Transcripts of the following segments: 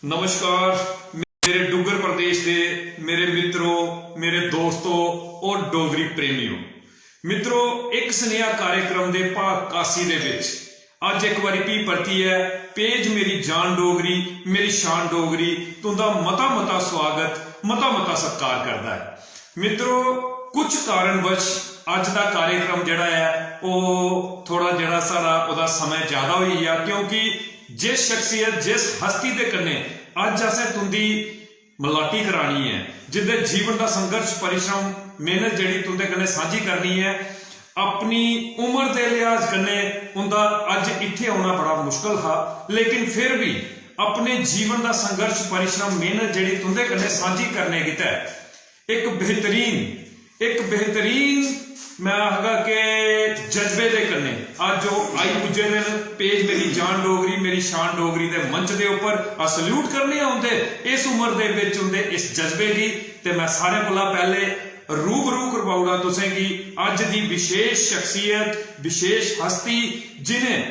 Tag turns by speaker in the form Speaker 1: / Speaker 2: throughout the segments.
Speaker 1: नमस्कार मेरे डुगर प्रदेश के मेरे मित्रों, मेरे दोस्तों और डोगरी प्रेमियों। मित्रों, एक स्नेहा कार्यक्रम के भाग 81 दे विच अज एक बारी भी परती है पेज मेरी जान डोगरी मेरी शान डोगरी तुंदा मता मता स्वागत मता मता सत्कार करता है। मित्रों, कुछ कारणवश अज का कार्यक्रम जिहड़ा है वो थोड़ा जिहड़ा सारा उहदा समय ज़्यादा हो गया, क्योंकि जिस शख्सियत जिस हस्ती के कन्ने अज असें तुंदी मलाटी करानी है, जिंदे जीवन का संघर्ष परिश्रम मेहनत जिहड़ी तुंदे कन्ने साझी करनी है, अपनी उम्र के लिहाज कन्ने उनका अज इत्थे आना बड़ा मुश्किल था, लेकिन फिर भी अपने जीवन का संघर्ष परिश्रम मेहनत जिहड़ी तुंदे कन्ने साझी करने गित्ते एक बेहतरीन मैं आखगा कि जज्बे के कन्ने अज जो आई पुजे ने पेज मेरी जान डोगरी मेरी शान डोगरी के मंच के उपर सल्यूट करने आते इस उम्र के विच उनके इस जज्बे की। तो मैं सारे कोला पहले रूबरू करवाऊंगा तुसें कि अज की विशेष शख्सियत विशेष हस्ती जिन्हें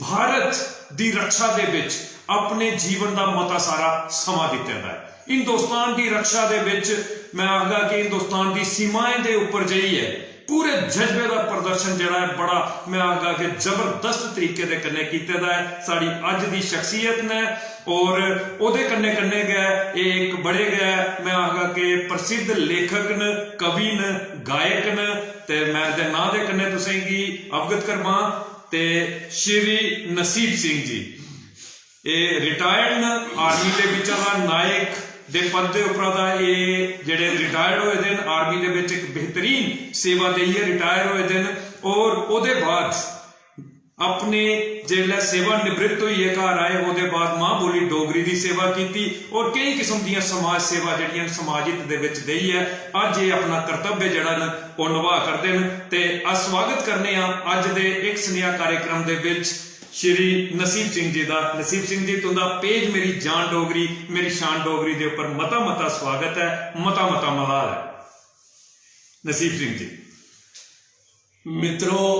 Speaker 1: भारत की रक्षा के विच अपने जीवन का मता सारा समा दिता है। हिंदुस्तान की रक्षा के विच मैं आखगा कि हिंदुस्तान की सीमाएं के उपर जही है पूरे जज्बे का प्रदर्शन जिहड़ा है बड़ा मैं आखगा कि जबरदस्त तरीके दे कन्ने कीता है साड़ी अज की शख्सियत ने। और उहदे कन्ने कन्ने गए एक बड़े गए मैं आखगा कि प्रसिद्ध लेखक न कवि न गायक न। ते मैं दे नां दे कन्ने तुसें गी अवगत करवां ते श्री नसीब सिंह जी ये रिटायर्ड न आर्मी के विचारा नायक दे पद के उपर ये जेडे रिटायर्ड होए दिन आर्मी के विच एक बेहतरीन सेवा देइए रिटायर होए दिन। और उहदे बाद अपने जिसलै सेवा निवृत्त होइए घर आए उहदे बाद मां बोली डोगरी की सेवा की और कई किस्म दी समाज सेवा जिहड़ियां समाज हित दे विच देई है। अज ये अपना कर्तव्य जिहड़ा न वो निभा करदे न ते अस स्वागत करने अज दे एक स्नेहा कार्यक्रम दे विच श्री नसीब सिंह जी का। नसीब सिंह जी तुंदा पेज मेरी जान डोगरी मेरी शान डोगरी के उपर मता मता स्वागत है मता मता मलाल है। नसीब सिंह जी।
Speaker 2: मित्रों,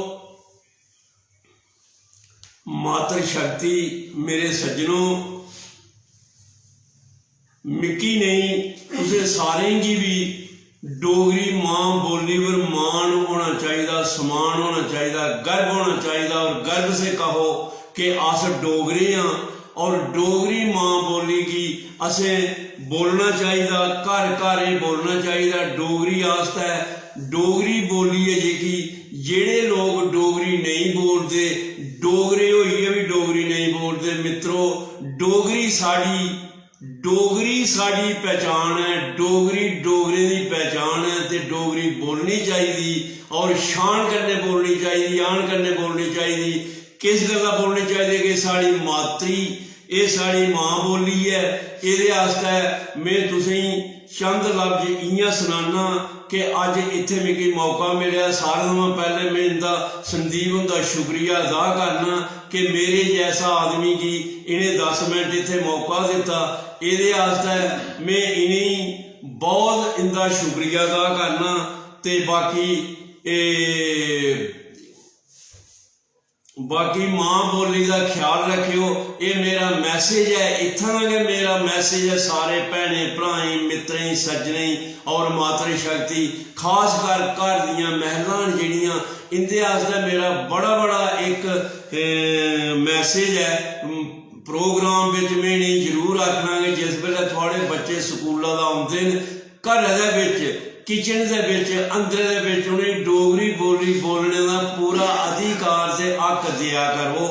Speaker 2: मातृ शक्ति मेरे सज्जनों मिकी नहीं तुझे सारे की भी डोगरी मां बोली पर मान होना चाहिए, समान होना चाहिए, गर्व होना चाहिए। और गर्व से कहो कि अस डोगरे हाँ और डोगरी मां बोली की असें बोलना चाहिए, घर घर ही बोलना चाहिए। डोगरी आस्ते डोगरी बोली है जी जेड़े लोग डोगरी नहीं बोलते डोगरे होइए भी डोगरी नहीं बोलते। मित्रों, डोगरी साड़ी पहचान है, डोगरी डोगरे की पहचान है ते डोगरी बोलनी चाहिए और शान करने बोलनी चाहिए, आन करने बोलनी चाहिए। किस गल्ला बोलनी चाहिए कि साड़ी मातरी ये साड़ी मां बोली है। ये आस्ते मैं तुसें चंद लफ्ज इयां सुनाना कि अज इत्थे मिगी मौका मिले। सारे तो पहले मैं इनका संदीप उनका शुक्रिया अदा करना कि मेरे जैसा आदमी की इन्हें 10 मिनट इत्थे मौका दिता। ये आस्ते मैं इन्हें बहुत इनका शुक्रिया अदा करना। ते बाकी मां बोली का ख्याल रखियो। ये मेरा मैसेज है, इतना कि मेरा मैसेज है सारे भैने भराएं मित्रें सज्जनें और मातृ शक्ति खास कर घर दियां महिलां जिहड़ियां इंदे आस्ते मेरा बड़ा एक मैसेज है। प्रोग्राम विच मैं नहीं जरूर आखना कि जिस वेले थोड़े बच्चे स्कूलों का आउंदे न घर दे विच किचन दे विच अंदर दे विच उन्हें डोगरी बोली बोलने का पूरा अधिकार से हक दिया करो।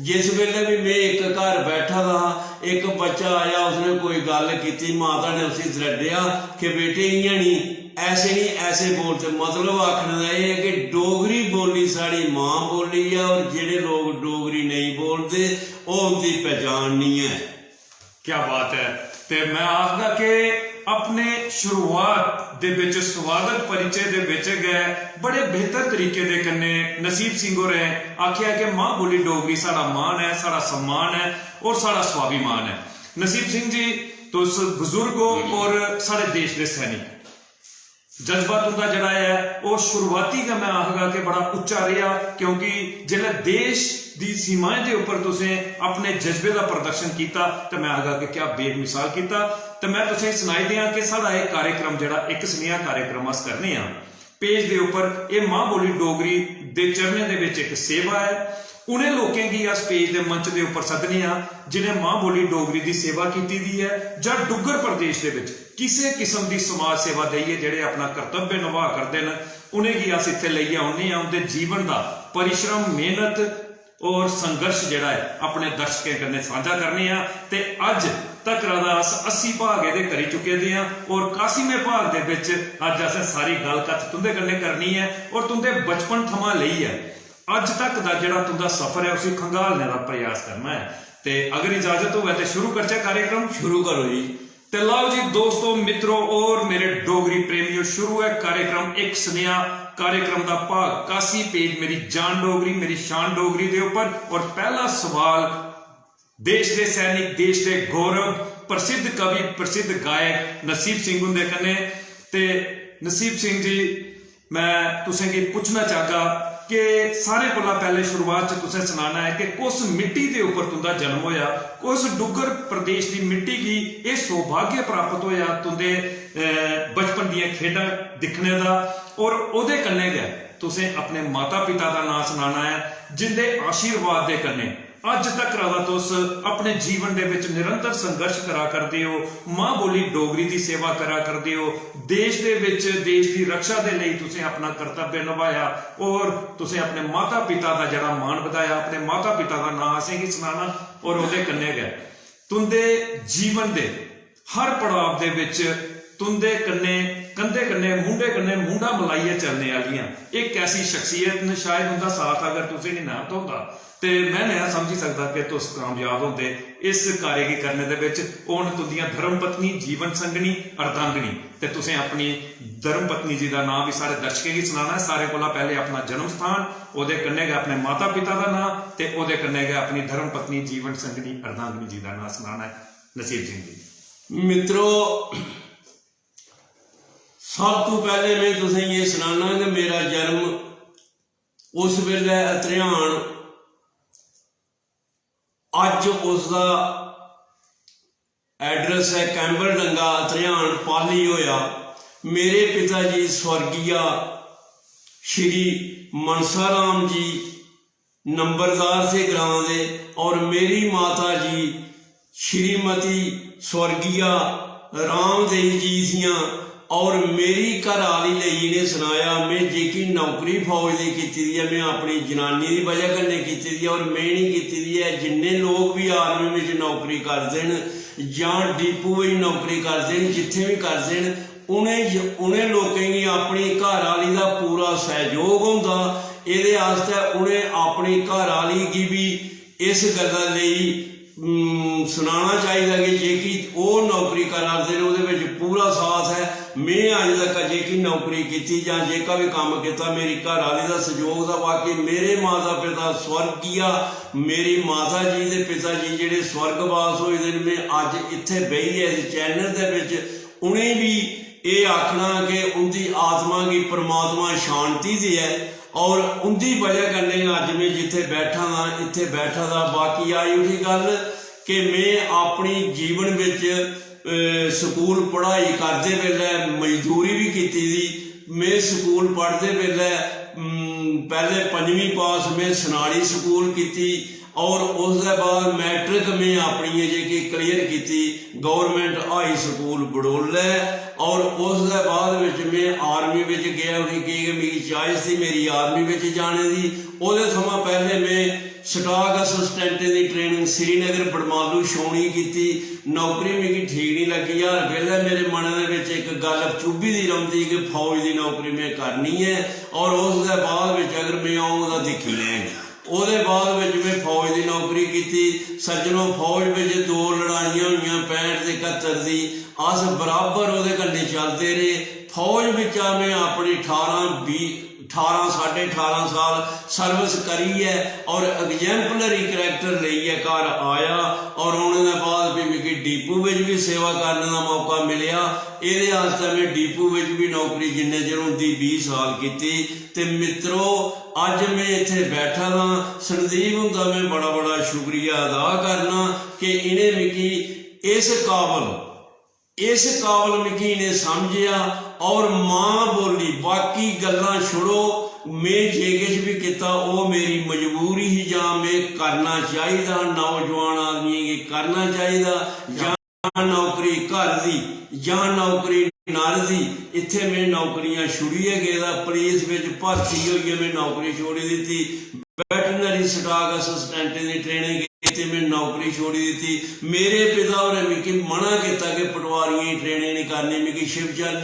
Speaker 2: जिस वेले भी मैं एक घर बैठा था एक बच्चा आया उसने कोई गल की माता ने उसे दरड़िया कि बेटे इयां नहीं ऐसे बोलते। मतलब आखने का यह है कि डोगरी बोली साड़ी मां बोली है और जेडे लोग डोगरी नहीं बोलते वो उनकी पहचान नहीं है।
Speaker 1: क्या बात है। ते मैं आखदा कि अपने शुरुआत दे विच स्वागत परिचय दे विच गए बड़े बेहतर तरीके दे कन्ने नसीब सिंह होरें आखिया कि मां बोली डोगरी साड़ा मान है, साड़ा सम्मान है और साड़ा स्वाभिमान है। नसीब सिंह जी तुस बुजुर्ग हो और साढ़े देश के सैनिक, जज्बा तुंदा जड़ा है वो शुरुआती का मैं आखगा कि बड़ा उच्चा रहा, क्योंकि जिसले देश की सीमाएं के उपर तुसें अपने जज्बे का प्रदर्शन किया तो मैं आखगा कि क्या बेमिसाल किया। तो मैं तुसें सुनाई दियां कि साड़ा एक कार्यक्रम जड़ा एक सनेहा कार्यक्रम अस करने पेज के उपर, ये मां बोली डोगरी दे चरणें दे विच एक सेवा है। उन्हें लोगों की अस पेज के मंच के उपर सदने जिन्हें मां बोली डोगरी की सेवा की दी है, जां डुग्गर प्रदेश के किसी किस्म की समाज सेवा देइए जेडे अपना कर्तव्य निभा करते हैं, उन्हें की अस इत्थे लईए आउने उनके जीवन का परिश्रम, मेहनत और संघर्ष जड़ा है अपने दर्शकों कन्नै साझा करने ते अज तक अस 80 भाग ये करी चुके दे और 81वें भाग दे विच अज असें सारी गलकथ तुंदे कन्नै करनी है और तुंदे बचपन थमां लई है अज तक का जिहड़ा तुंदा सफर है उसे खंगालने का प्रयास करना है। तो अगर इजाजत हो तो शुरू करचे कार्यक्रम।
Speaker 2: शुरू करो जी।
Speaker 1: तो लाओ जी दोस्तों, मित्रों और मेरे डोगरी प्रेमियों, शुरू है कार्यक्रम एक स्नेहा कार्यक्रम का भाग 81 पेज मेरी जान डोगरी मेरी शान डोगरी के उपर। और पहला सवाल देश के सैनिक, देश के गौरव, प्रसिद्ध कवि, प्रसिद्ध गायक नसीब सिंह हुंदे कन्नै। ते नसीब सिंह जी, मैं तुसें की पूछना चाहगा कि सारे कोला पहले शुरुआत तुसें सुनाना है कि कुस मिट्टी के उपर तुंदा जन्म होया, कुस डुग्गर प्रदेश की मिट्टी की यह सौभाग्य प्राप्त होया तुंदे बचपन दियां खेडां दिखने का, और उहदे कन्नै गै तुसें अपने माता पिता का नाम सुनाना है जिंदे आशीर्वाद के कन्नै अज तक तुस अपने जीवन के विच निरंतर संघर्ष करा करते हो, मां बोली डोगरी की सेवा करा करते हो, देश के विच देश की रक्षा के लिए तुसें अपना कर्तव्य निभाया और तुसें अपने माता पिता का जड़ा मान बताया। अपने माता पिता का नाम असें की सुनाना और उहदे कन्नै गै तुंदे जीवन के हर पड़ाव के विच तुंदे कन्नै कंधे कन्नै मुंडे कन्नै मुंडा मिलाइए चलने वालियां एक ऐसी शख्सियत ने, शायद उनका साथ अगर तुसें नहीं ना होंदा तो मैं नहीं समझी सकता कि तुस कामयाब होंदे इस कार्य की करने दे विच। उन तुंदियां धर्म पत्नी, जीवन संगनी, अर्धांगनी, ते तुसें अपनी धर्म पत्नी जी का नाम भी सारे दर्शकों की सुनाना है। सारे कोला पहले अपना जन्म स्थान, उहदे कन्नै गै अपने माता पिता का नाम ते उहदे कन्नै गै अपनी धर्म पत्नी, जीवन संगनी, अर्धांगनी जी का नाम सुनाना है। नसीब सिंह जी।
Speaker 2: मित्रों, सब तो पहले मैं तुसें ये सुनाना कि मेरा जन्म उस वेले अत्रियाण, अज उसका एड्रैस है कैंबल डंगा अत्रियाण पाली होया। मेरे पिता जी स्वर्गीय श्री मनसा राम जी नंबरदार से ग्रां दे, और मेरी माता जी श्रीमती स्वर्गीय रामदेव जी सियां। और मेरी घर आली लई ने सुनाया मैं जेकी नौकरी फौज की की दी है, मैं अपनी जनानी की वजह कन्नै की दी है और मैं नहीं की दी है। जिन्ने लोग भी आर्मी में नौकरी करते हैं जां डिपू में नौकरी करते हैं, जिथे भी करते हैं, उन्हें लोगों की अपनी घर आली का पूरा सहयोग होंदा। ये उन्हें अपनी घर आली की भी इस गल्ला लई सुनाना चाहिए कि जेकी वो नौकरी करते हैं वो पूरा साथ है। मैं अज तक जेकी नौकरी की जां जेका भी काम किया मेरी घर वाली का सहयोग था। बाकी मेरे माता पिता स्वर्गीय, मेरी माता जी के पिता जी जेडे स्वर्गवास होए दे, मैं अज इत्थे बही है इस चैनल के विच उन्हें भी ये आखना कि उनकी आत्मा की परमात्मा शांति दी है और उनकी वजह करने अज मैं जिथे बैठा हाँ इत्थे बैठा था। बाकी आई उठी गल कि मैं अपनी जीवन विच स्कूल पढ़ाई करते वेले मजदूरी भी की थी। मैं स्कूल पढ़ते वेले पहले 5वीं पास मैं सनाड़ी स्कूल की और उसके बाद मैट्रिक में अपनी जी क्लीयर की गवर्नमेंट हाई स्कूल बडोले। और उसके बाद मैं आर्मी में गया कि मेरी चॉइस थी मेरी आर्मी में जाने की। उहदे थमां पहले मैं स्टाक असिस्टेंट की ट्रेनिंग श्रीनगर बड़मालू छाउणी की। नौकरी मेरी ठीक नहीं लगी यार, पहले मेरे मन के एक गल चुभी दी रही कि फौज की नौकरी मैं करनी है और उसके बाद अगर मैं आऊँगा दिखी लेंगे। ਉਹਦੇ बाद मैं फौज की नौकरी की। सज्जनों, फौज में 2 लड़ाइयां हुई 65 ते 71 की। अस बराबर वो कन्नै चलते रहे। फौज में मैं अपनी 18 18.5 साल सर्विस करी है और एग्जैम्पलरी करैक्टर लईए घर आया और उन्होंने बाद भी मिगी डीपू में भी सेवा करने का मौका मिलिया। ये मैं डीपू में भी नौकरी जिन्ने चिर होंदी 20 साल की। ते मित्रों अज मैं इत्थे बैठा हाँ, संदीप हुंदा मैं बड़ा बड़ा शुक्रिया अदा करना कि इन्हें मिगी इस काबल मिगी इन्हें समझिया और मां बोली बाकी गल्लां छोड़ो, मैं जे किश भी किया वो मेरी मजबूरी ही जां मैं करना चाहिए, नौजवान आदमी की करना चाहिए, जां नौकरी घर दी जां नौकरी नर दी। इत्थे मैं नौकरियां छुड़िए गए, पुलिस में भर्ती हुई है मैं नौकरी छोड़ी दी, वैटनरी स्टाक असिस्टेंट की ट्रेनिंग की मैं नौकरी छोड़ी दी। मेरे पिता होरें मिगी मना किया कि पटवारियों की ट्रेनिंग नहीं करनी। मिगी शिवचरण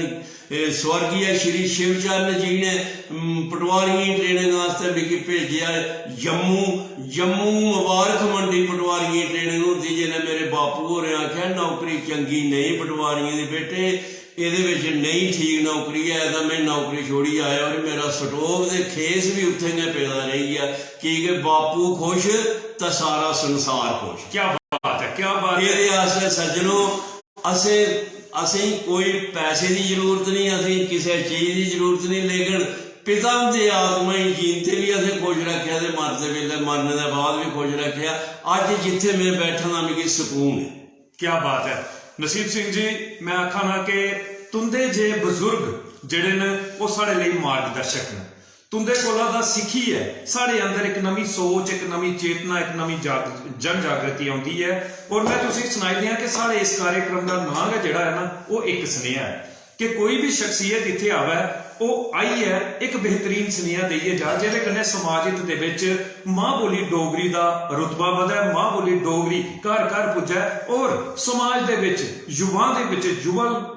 Speaker 2: स्वर्गीय श्री शिवचरण जी ने पटवारियों की ट्रेनिंग वास्ते मिगी भेजा जम्मू मुबारक मंडी पटवारियों की ट्रेनिंग होती, जिन्हें मेरे बापू होरें आख्या नौकरी चंगी नहीं पटवारियों की बेटे, ये नहीं ठीक नौकरी है, तो मैं नौकरी छोड़ी आया और मेरा स्टोव के खेस भी उत्थे गए पैदा रही है कि बापू खुश तो सारा संसार खुश।
Speaker 1: क्या बात है, क्या बात है।
Speaker 2: ये सज्जनों असी कोई पैसे की जरूरत नहीं, असी किसी चीज़ की जरूरत नहीं, लेकिन पिता की आत्मा ही जीनते भी असें खुश रखा, मरते वेले मरने के बाद भी खुश रखा। अज जिथे मैं बैठा ना मिगी सुकून है।
Speaker 1: क्या बात है नसीब सिंह जी, मैं आखा ना कि तुंदे जे बजुर्ग जेडे ने वो साढ़े लिए मार्गदर्शक ने, तुंदे कोला दा सिखी है साढ़े अंदर एक नवी सोच, एक नवी चेतना, एक नवी जन जागृति आती है। और मैं तुसीं सुनाई दिया कि साढ़े इस कार्यक्रम का नाम है जिहड़ा है ना वो एक सुनेहा है कि कोई भी शख्सियत इत्थे आवे वो आई है एक बेहतरीन सुनेहा देइए जा, जिहदे कन्नै समाज हित दे विच मां बोली डोगरी दा रुतबा वधै, मां बोली डोगरी घर घर पुज्जै और समाज दे विच युवा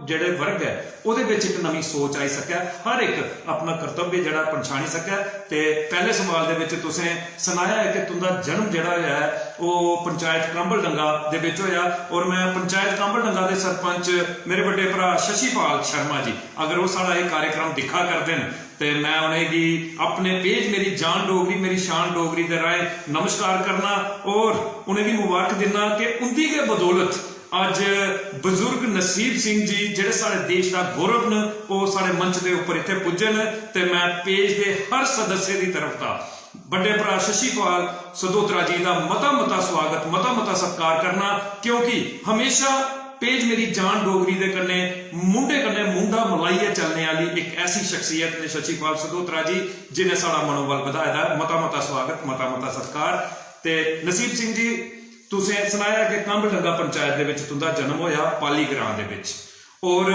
Speaker 1: जिहड़े वर्ग है ਉਹਦੇ ਵਿੱਚ एक नवी सोच आई सकै, हर एक अपना कर्तव्य जिहड़ा पछाणी सकै। ते पहले सवाल दे विच तुसें सुनाया है कि तुंदा जन्म जिहड़ा होया है वो पंचायत कांबल डंगा दे विच होया, और मैं पंचायत कांबल डंगा दे सरपंच मेरे बड़े भरा शशिपाल शर्मा जी अगर वो साड़ा ये कार्यक्रम दिखा करते हैं तो मैं उन्हेंगी अपने पेज मेरी जान डोगरी मेरी शान डोगरी के राय नमस्कार करना और उन्हेंगी मुबारक देना कि उनकी के बदौलत अज बजुर्ग नसीब सिंह जी जिहड़े साढ़े देश का गौरव न वो साढ़े मंच के उपर इत्थे पुज्जे न। ते मैं पेज के हर सदस्य की तरफ का बड़े भरा शशिपाल सदोत्रा जी का मता स्वागत मता सत्कार करना, क्योंकि हमेशा पेज मेरी जान डोगरी दे कन्ने मुंडे कन्ने मुंडा मलाइए चलने वाली एक ऐसी शख्सियत ने शशिपाल सदोत्रा जी जिन्हें साड़ा मनोबल बढ़ाया है। मता स्वागत मता सत्कार। ते नसीब सिंह जी तुसें सुनाया कि कांबल डंगा पंचायत दे विच तुंदा जन्म होया पाली ग्रां दे विच, और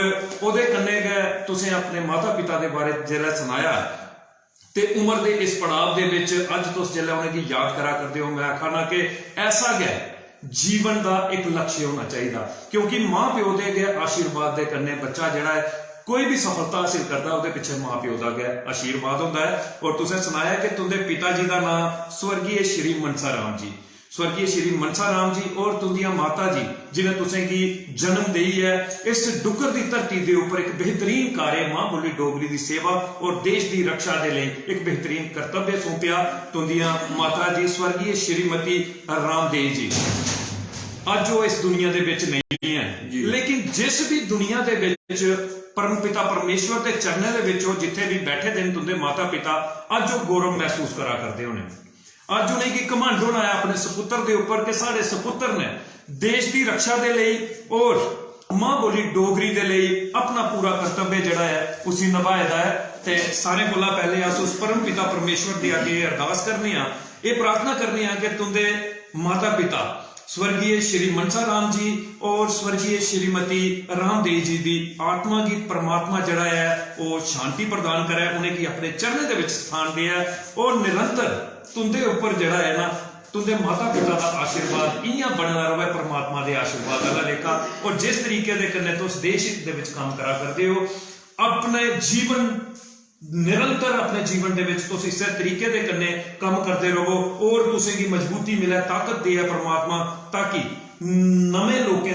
Speaker 1: ओदे कन्ने गए तुसें अपने माता पिता के बारे जिहड़ा सुनाया ते उम्र के इस पड़ाव दे विच अज तुस जिहले उन्हें याद करा करते हो, मैं आखना कि ऐसा गै जीवन का एक लक्ष्य होना चाहिए, क्योंकि मां प्यो दे गए आशीर्वाद के कन्ने बच्चा जिहड़ा है कोई भी सफलता हासिल करता है उसके पिछे मां प्यो का गया आशीर्वाद होता है। और तुसें सुनाया कि तुंदे पिता जी का नाम स्वर्गीय श्री मनसा राम जी, स्वर्गीय श्री मनसा राम जी और तुंदियां माता जी जिन्हें तुसें की जन्म दई है इस डुगर की धरती के उपर एक बेहतरीन कार्य मां बोली डोगरी की सेवा और देश की रक्षा के लिए एक बेहतरीन कर्तव्य सौंपया। तुंदियां माता जी स्वर्गीय श्रीमती रामदेव जी अज वो इस दुनिया के विच नहीं है, लेकिन जिस भी दुनिया के विच परम पिता परमेश्वर के चरणों के विच जिथे भी बैठे दिन तुंदे माता पिता अज वो गौरव महसूस करा करते होने। अज उन्हें की घमंड होना है अपने सपुत्र के उपर कि साढ़े सपुत्र ने देश की रक्षा के लिए और मां बोली डोगरी के लिए अपना पूरा कर्तव्य जिहड़ा है उसी निभाया है। ते सारे कोला पहले अस उस परम पिता परमेश्वर की अगे अरदास करने ये प्रार्थना करने कि तुंदे माता पिता स्वर्गीय श्री मनसा राम जी और स्वर्गीय श्रीमती रामदेव जी की आत्मा की परमात्मा जड़ा है वो शांति प्रदान करे, उन्हें की अपने चरणों के विच स्थान दिया और निरंतर तुंदे उपर जड़ा है ना तुंदे माता पिता का आशीर्वाद इं बनना रहे परमात्मा के आशीर्वाद का लेखा। और जिस तरीके के कन्ने तुस देश हित दे विच काम करा करते हो अपने जीवन निरंतर अपने जीवन के तुम इस तरीके के कन्ने काम करते रहो और तुसें की मजबूती मिले ताकत दे परमात्मा, ताकि नवे लोगों के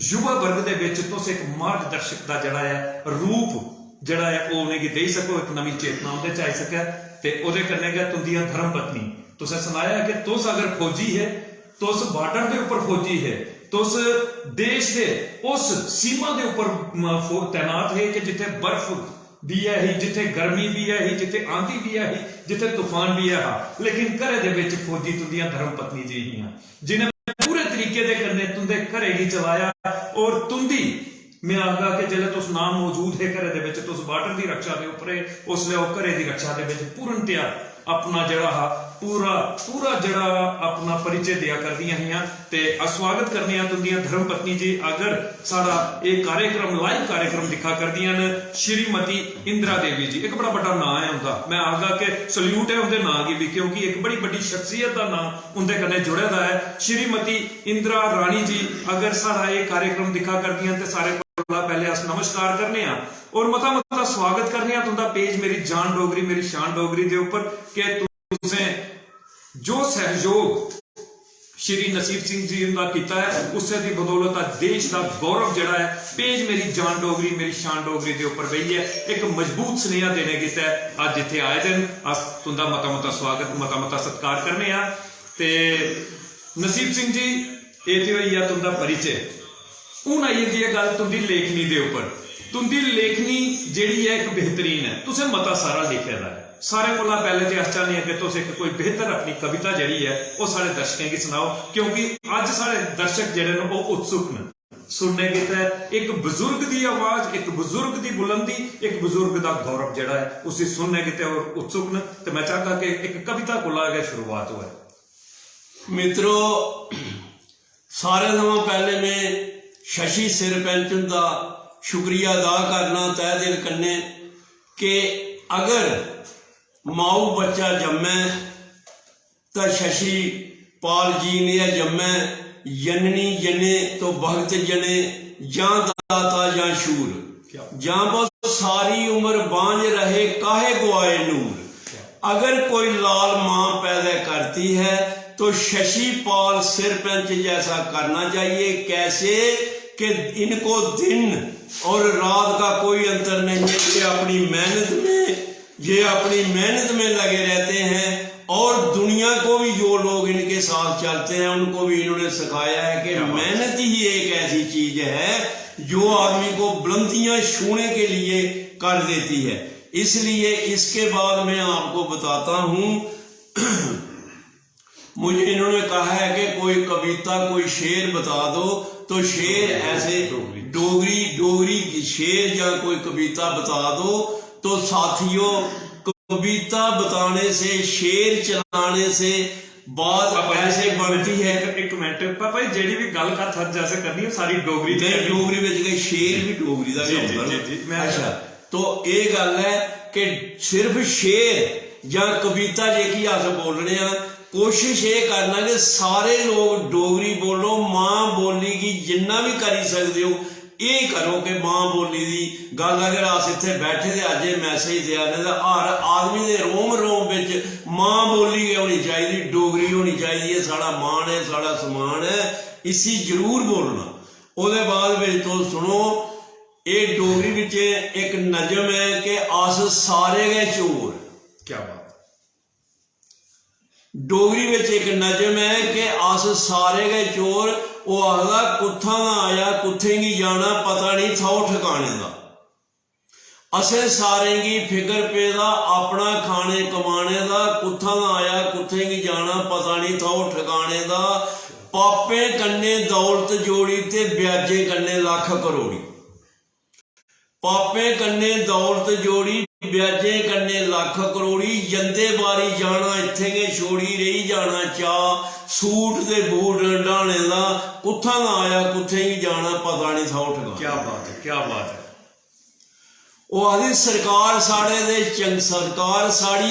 Speaker 1: युवा वर्ग के तुस एक मार्गदर्शक का जड़ा है रूप ਜਿਹੜਾ ਹੈ ਉਹ ਉਹਨੇ ਦੇ ਸਕੋ, एक नवी चेतना ਉਹਦੇ ਚ ਆ ਸਕਿਆ। ਤੇ ਉਹਦੇ ਕੰਨੇ ਗਿਆ तुंदियां धर्म पत्नी तुसें सुनाया कि तुस अगर फौजी है, तुस बार्डर के ऊपर फौजी है, तुस देश के उस सीमा के ऊपर तैनात है कि जिथे बर्फ भी है ही, जिथे गर्मी भी है ही, जिथे आंधी भी है ही, जिथे तूफान भी है। लेकिन घरे दे विच फौजी तुंदियां धर्म पत्नी जी ही जिन्हें पूरे तरीके दे कन्ने तुंदे घरे ही चलाया। और तुंदी मैं आखदा कि जिल्ले तुस नाम मौजूद है घरे दे विच, तुस बार्डर की रक्षा के उपर है, उसले वो घरे की रक्षा के विच पूर्णतया अपना जड़ा पूरा पूरा जड़ा अपना परिचय दिया करदियां हैं। ते स्वागत करने तुंदियां धर्म पत्नी जी। अगर साड़ा ये कार्यक्रम लाइव कार्यक्रम दिखा करदियां न श्रीमती इंदिरा देवी जी, एक बड़ा बड़ा नाम है उनका, मैं आखदा कि सल्यूट है उनके नाम की भी, क्योंकि एक बड़ी बड़ी शख्सियत का नाम उनके कन्ने जुड़े दा है। श्रीमती इंदिरा रानी जी अगर साड़ा ये कार्यक्रम दिखा करदियां ते सारे पहले अस नमस्कार करने और मता स्वागत करने तुंदा पेज मेरी जान डोगरी मेरी शान डोगरी दे ऊपर कि तुसें जो सहयोग श्री नसीब सिंह जी का किया है, उससे दी बदौलत देश का गौरव जड़ा है पेज मेरी जान डोगरी मेरी शान डोगरी के उपर बही है। एक मजबूत स्नेहा देने किया है। अज जिथे आए दिन अस तुंदा मता स्वागत मता सत्कार करने ते नसीब सिंह जी ये तो हुई है तुंदा परिचय। हूँ आई जाती है गल तुंदी लेखनी के उपर। तुंदी लेखनी जिहड़ी है एक बेहतरीन है, तुसें मता सारा लिखे दा है। सारे कोला पहले तो अस चाहते हैं कि तुस एक कोई बेहतर अपनी कविता जिहड़ी है वो सारे दर्शकों की सुनाओ, क्योंकि अज सारे दर्शक जिहड़े ने वो उत्सुक ने सुनने की। एक बुजुर्ग की आवाज, एक बुजुर्ग की बुलंदी, एक बुजुर्ग का गौरव जिहड़ा है उसे सुनने की और उत्सुक ने। तो मैं चाहता कि एक कविता को ला के शुरुआत हो।
Speaker 2: मित्रों, सारे तो पहले मैं शशि सरपंच का शुक्रिया अदा करना तय दिल कन्ने कि अगर माऊ बच्चा जम्मै तो शशि पाल जी ने जम्मै, जननी जने तो भगत जने, जां दाता जां शूर, जां बहुत सारी उम्र बांझ रहे काहे गुआए नूर। अगर कोई लाल माँ पैदा करती है तो शशि पाल सरपंच जैसा करना चाहिए। कैसे कि इनको दिन और रात का कोई अंतर नहीं है। ये अपनी मेहनत में लगे रहते हैं और दुनिया को भी जो लोग इनके साथ चलते हैं उनको भी इन्होंने सिखाया है कि मेहनत ही एक ऐसी चीज है जो आदमी को बुलंदियां छूने के लिए कर देती है। इसलिए इसके बाद मैं आपको बताता हूं मुझे इन्होंने कहा है कि कोई कविता कोई शेर बता दो, तो शेर ऐसे डोगरी की शेर या कोई कविता बता दो। तो साथियों, कविता बताने से शेर चलाने से बात ऐसे बनती है।
Speaker 1: एक मिनट पापा जी, जेडी भी गल कर जैसे करनी है सारी डोगरी
Speaker 2: डोगरी में गए, शेर भी डोगरी का होता। अच्छा, तो ये गल है कि सिर्फ शेर या कविता जेकी अस बोलने कोशिश ये करना कि सारे लोग डोगरी बोलो, मां बोली की जिन्ना भी करी सकते हो ये करो कि मां बोली दी गल। अगर अस इत्थे बैठे थे अज मैसेज दिया तो हर आदमी के रोम रोम विच मां बोली होनी चाहिए, डोगरी होनी चाहिए। साड़ा मान है, साड़ा समान है, इसी जरूर बोलना। उसदे बाद विच तो सुनो, ये डोगरी विच एक नज़म है कि अस सारे गए चोर।
Speaker 1: क्या बात।
Speaker 2: डोगरी विच एक नज़म है कि अस सारे गए चोर। वो आखदा कुत्थां दा आया कुत्थें गी जाना, पता नहीं थाओ ठिकाने दा। असें सारें गी फिकर पेदा अपना खाने कमाने दा, कुत्थां दा आया कुत्थें गी जाना, पता नहीं थाओ ठिकाने दा। पापे कन्ने दौलत जोड़ी ते ब्याजे कन्ने लख करोड़ी। पापे कन्ने दौलत जोड़ी ब्याजे कन्ने लख करोड़ी। जंदे बारी जाना इत्थे गै छोड़ी, रही जाना चा सूट दे बूट डाने दा, कुत्थां दा आया कुत्थें ही जाना, पता नहीं था ठिकाना।
Speaker 1: क्या बात है, क्या बात है।
Speaker 2: वो आखदी सरकार साड़ी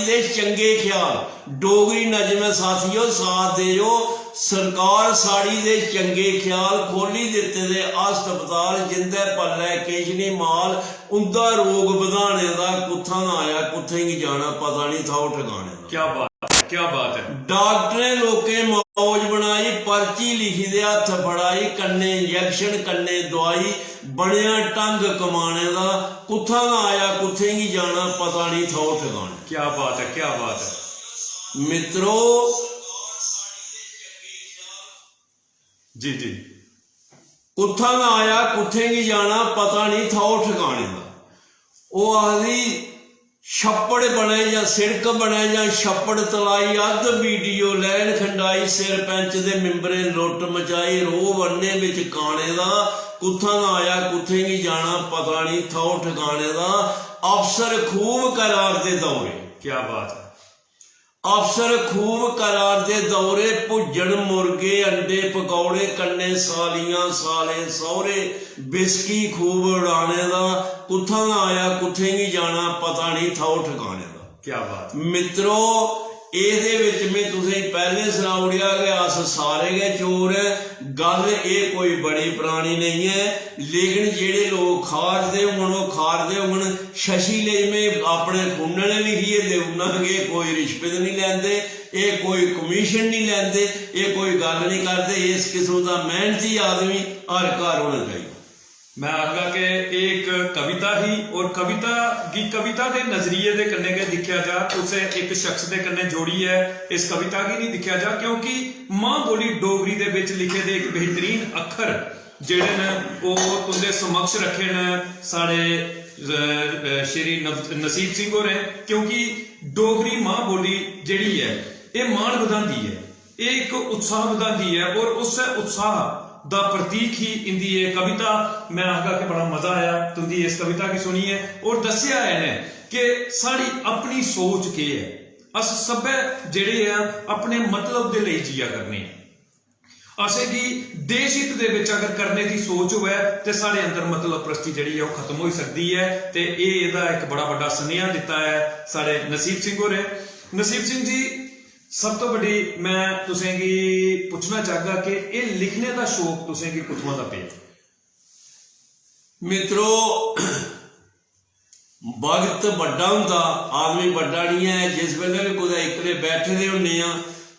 Speaker 2: दे चंगे ख्याल। डोगरी नज़म साथियों साथ देओ। सरकार साड़ी दे चंगे ख्याल, खोली दिते दे अस्पताल, जिंदे पल्ले किश नहीं माल, उंदा रोग बधाने दा, कुत्थां दा आया कुत्थें गी जाना, पता नहीं था ठिकाने दा।
Speaker 1: क्या बात है, क्या बात है।
Speaker 2: डॉक्टरें लोकें मौज बनाई, पर्ची लिखी दे हथ फड़ाई, कन्ने इंजैक्शन कन्ने दवाई, बनया ढंग कमाने दा, कुत्थां दा आया कुत्थें गी जाना, पता नहीं थौ ठिकाने।
Speaker 1: क्या बात है, क्या बात है
Speaker 2: मित्रो।
Speaker 1: जी जी।
Speaker 2: कुत्थां दा आया कुत्थें गी जाना, पता नहीं थौ ठिकाने दा। वो आखदी छप्पड़ बने या सिड़क बने या छप्पड़ तलाई, अद्ध वीडियो लैन खंडाई, सरपंच दे मिंबरे लुट मचाई, रो बनने विच काने दा, कुत्थां दा आया कुत्थें गी जाना, पता नहीं थौ ठिकाने दा। अफसर खूब करार दे दौरे।
Speaker 1: क्या बात है।
Speaker 2: अफसर खूब करार दे दौरे, भुज्जण मुर्गे अंडे पकौड़े, कन्ने सालियां साले सौरे, बिस्की खूब उड़ाने दा, कुत्थां दा आया कुत्थें गी जाना, पता नहीं थौ ठिकाने दा।
Speaker 1: क्या बात।
Speaker 2: मित्रो ਇਹਦੇ ਵਿੱਚ मैं तुसें पहले सुना उड़िया कि अस सारे गै चोर है। गल ये कोई बड़ी पुरानी नहीं है, लेकिन जेड़े लोग खारदे होण वो खारदे होण। शशि ਲਈ मैं अपने खून ने लिखिए देना कि कोई रिश्वत नहीं लैंदे, ये कोई कमीशन नहीं लैंदे, ये कोई गल नहीं करते। इस किस्म का मेहनती आदमी हर घर होना चाहिए।
Speaker 1: मैं आखगा कि एक कविता ही, और कविता के नजरिए के कन्ने के दिखा जा, उसे एक शख्स के कन्ने जोड़ी है इस कविता की नहीं दिखा जा, क्योंकि मां बोली डोगरी दे विच लिखे दे एक बेहतरीन अखर जेड़े न वो तुंदे समक्ष रखे न साढ़े श्री नसीब सिंह होरें। क्योंकि डोगरी मां बोली जेड़ी है ये मान बधांदी है, ये एक उत्साह बधांदी है, और उस उत्साह दा प्रतीक ही इंदी ये कविता। मैं आखा कि बड़ा मजा आया तुंदी इस कविता की सुनी है, और दसिया है ने कि साड़ी अपनी सोच के है, अस सब जेड़े है अपने मतलब दे लिए जिया करने, असें कि देश हित दे विच अगर करने की सोच होवे ते साढ़े अंदर मतलब प्रस्ती जिहड़ी है वो खत्म हो सकती है। ते इहदा एक बड़ा बड़ा सुनेहा दिता है साढ़े नसीब सिंह होरें। नसीब सिंह जी, सब तो बड़ी मैं तुसें गी पुछना चाहगा कि ये लिखने का शौक तुसें गी कुत्थों दा पिया?
Speaker 2: मित्रो, वक्त बड़ा हुंदा, आदमी बड़ा नहीं है। जिस वेले भी कुदै इकले बैठे दे हुन्ने आ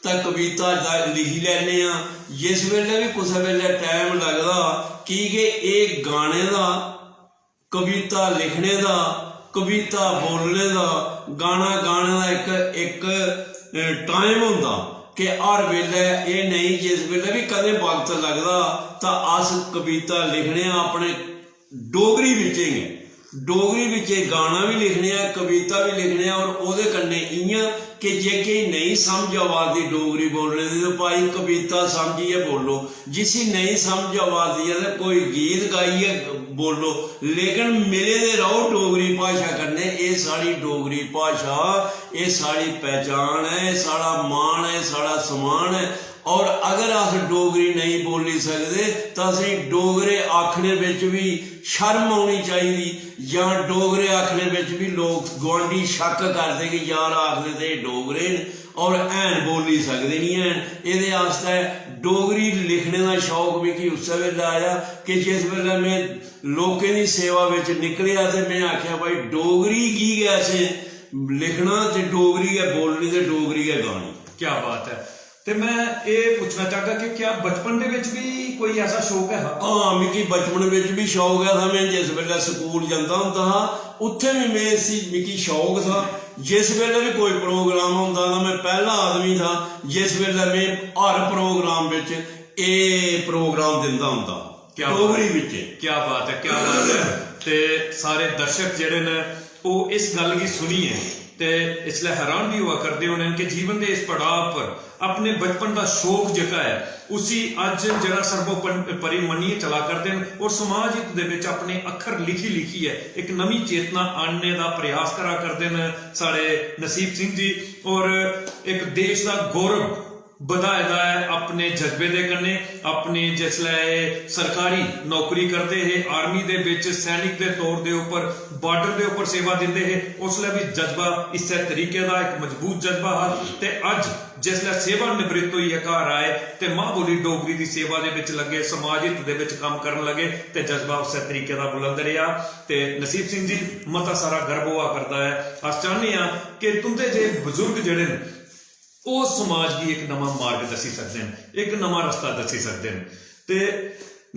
Speaker 2: तां कविता लिखी लैने आ, जिस वेले भी कुसै वेले टाइम लगदा कि ये गाने दा, कविता लिखने दा, कविता बोलने दा, गाना गाने दा एक टाइम हुंदा कि हर वेले ये नहीं। जिस वेले भी कदे वक्त लगदा तां अस कविता लिखने अपने डोगरी विच ही, डोगरी विच गाना भी लिखने, कविता भी लिखने, और ओहदे कन्नै इयां कि जे कि नहीं समझ आवादी डोगरी बोलने दी तो भाई कविता समझिए बोलो, जिसी नहीं समझ आवादी है तो कोई गीत गाइए बोलो, लेकिन मिले दे रहो डोगरी भाषा कन्नै। ये साड़ी डोगरी भाषा, ये साड़ी पहचान है, साड़ा मान है, साड़ा समान है। और अगर अस डोगरी नहीं बोली सकते तो असीं डोगरे आखने विच भी शर्म आनी चाहिए, या डोगरे आखने विच भी लोग गुआढ़ी शक करते कि यार आखदे ते डोगरे न और ऐन बोली सकते नहीं हैं। ये आस्ते डोगरी लिखने का शौक भी कि उस वेले आया कि जिस वेले मैं लोकें की सेवा विच निकलिया तो मैं आख्या भाई डोगरी की गैसे लिखना ते डोगरी गै बोलनी ते डोगरी गै गानी।
Speaker 1: क्या बात है। ते मैं ये पूछना चाहता कि क्या बचपन दे विच भी कोई ऐसा शौक है?
Speaker 2: हाँ, मिगी बचपन विच भी शौक है था। मैं जिस वेले स्कूल जाता होंदा हा उत्थे भी मिगी शौक था। जिस वेले भी कोई प्रोग्राम होंदा था मैं पहला आदमी था जिस वेले मैं हर प्रोग्राम विच ये प्रोग्राम दिंदा होंदा डोगरी विच।
Speaker 1: क्या बात है, क्या बात है। ते सारे दर्शक जेड़े ने वो इस गल की सुनी है ते इसलिए हैरान भी हुआ करते होने कि जीवन के इस पड़ाव पर अपने बचपन का शौक जिहड़ा है उसी अज जरा सर्वोपरि मन्निए चला करते हैं, और समाज हित दे विच अपने अखर लिखी है एक नवी चेतना आने का प्रयास करा करते हैं साढ़े नसीब सिंह जी। और एक देश का गौरव बधाएदा है अपने जज्बे दे कन्ने। अपनी जिसलै सरकारी नौकरी करते हैं आर्मी दे विच सैनिक दे तौर दे उपर बार्डर दे उपर सेवा दिंदे हैं, उसलै भी जज्बा इस तरीके का एक मजबूत जज्बा हा। ते अज जिसलै सेवा निवृत्त होई घर आए ते मां बोली डोगरी की सेवा दे विच लगे, समाज हित दे विच काम करन लगे ते जज्बा उस तरीके का बुलंद रहा। ते नसीब सिंह जी मता सारा गर्व हुआ करता है। अस चाहते हैं कि तुंदे जे बजुर्ग जिहड़े ने ਉਹ ਸਮਾਜ ਦੀ ਇੱਕ ਨਵਾਂ ਮਾਰਗ ਦੱਸੀ ਸਕਦੇ ਨੇ, ਇੱਕ ਨਵਾਂ ਰਸਤਾ ਦੱਸੀ ਸਕਦੇ ਨੇ। ਤੇ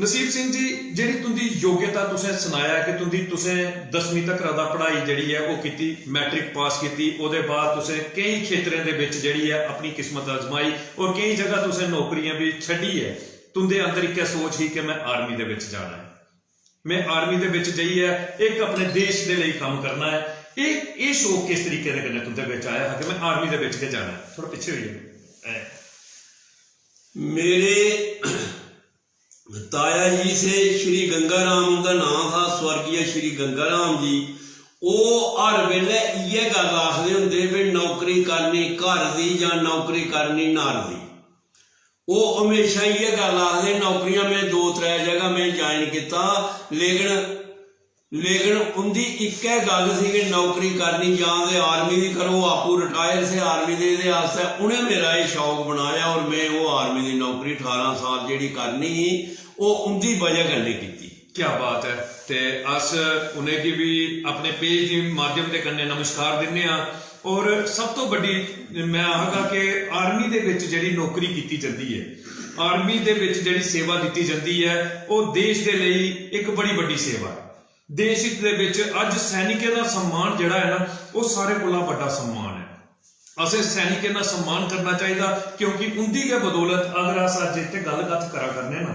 Speaker 1: ਨਸੀਬ ਸਿੰਘ जी, ਜਿਹੜੀ तुंदी योग्यता तुसें सुनाया कि तुसें 10वीं तक दा पढ़ाई जिहड़ी है वो कीती, मैट्रिक पास कीती, ਉਹਦੇ ਬਾਅਦ तुसें कई खेत्रें दे विच जिहड़ी है अपनी किस्मत आजमाई और कई जगह तुसें नौकरियां भी छड्डी है। तुंदे अंदर एक सोच ही कि मैं आर्मी दे विच जाना है, मैं आर्मी दे विच जाइए एक अपने देश दे लिए काम करना है। ये शौक किस तरीके दे कन्नै तुंदे विच आया कि मैं आर्मी दे विच जाना है? थोड़ा पिछे होइए।
Speaker 2: मेरे ताया जी से श्री गंगाराम का नाम था, स्वर्गीय श्री गंगाराम जी। वो हर वेले इयै गल आखदे हुंदे भी नौकरी करनी घर दी जां नौकरी करनी नार दी। वो हमेशा इयै गल आखदे, नौकरियां मैं 2-3 जगह मैं ज्वाइन किया, लेकिन उनकी एक गल सी कि नौकरी करनी जां ते आर्मी दी करो। आपू रिटायर से आर्मी दे वास्ते उन्हें मेरा ये शौक बनाया और मैं वो आर्मी दी नौकरी 18 साल जिहड़ी करनी ही वो उनकी वजह कन्नै कीती।
Speaker 1: क्या बात है। ते अस उन्हें की भी अपने पेज के माध्यम के कन्नै नमस्कार दिन्ने आ। और सब तो बड़ी मैं आखगा कि आर्मी दे विच जिहड़ी नौकरी कीती जाती है, आर्मी दे विच जिहड़ी सेवा दी जाती है, वो देश के लिए एक बड़ी वड्डी सेवा है। देश दे विच अज सैनिकें का सम्मान जिहड़ा है ना, वो सारे कोला वड्डा सम्मान है। असें सैनिकें का सम्मान करना चाहिए, क्योंकि उनकी गै बदौलत अगर अस अज इत्थे गल कथ करा करने ना,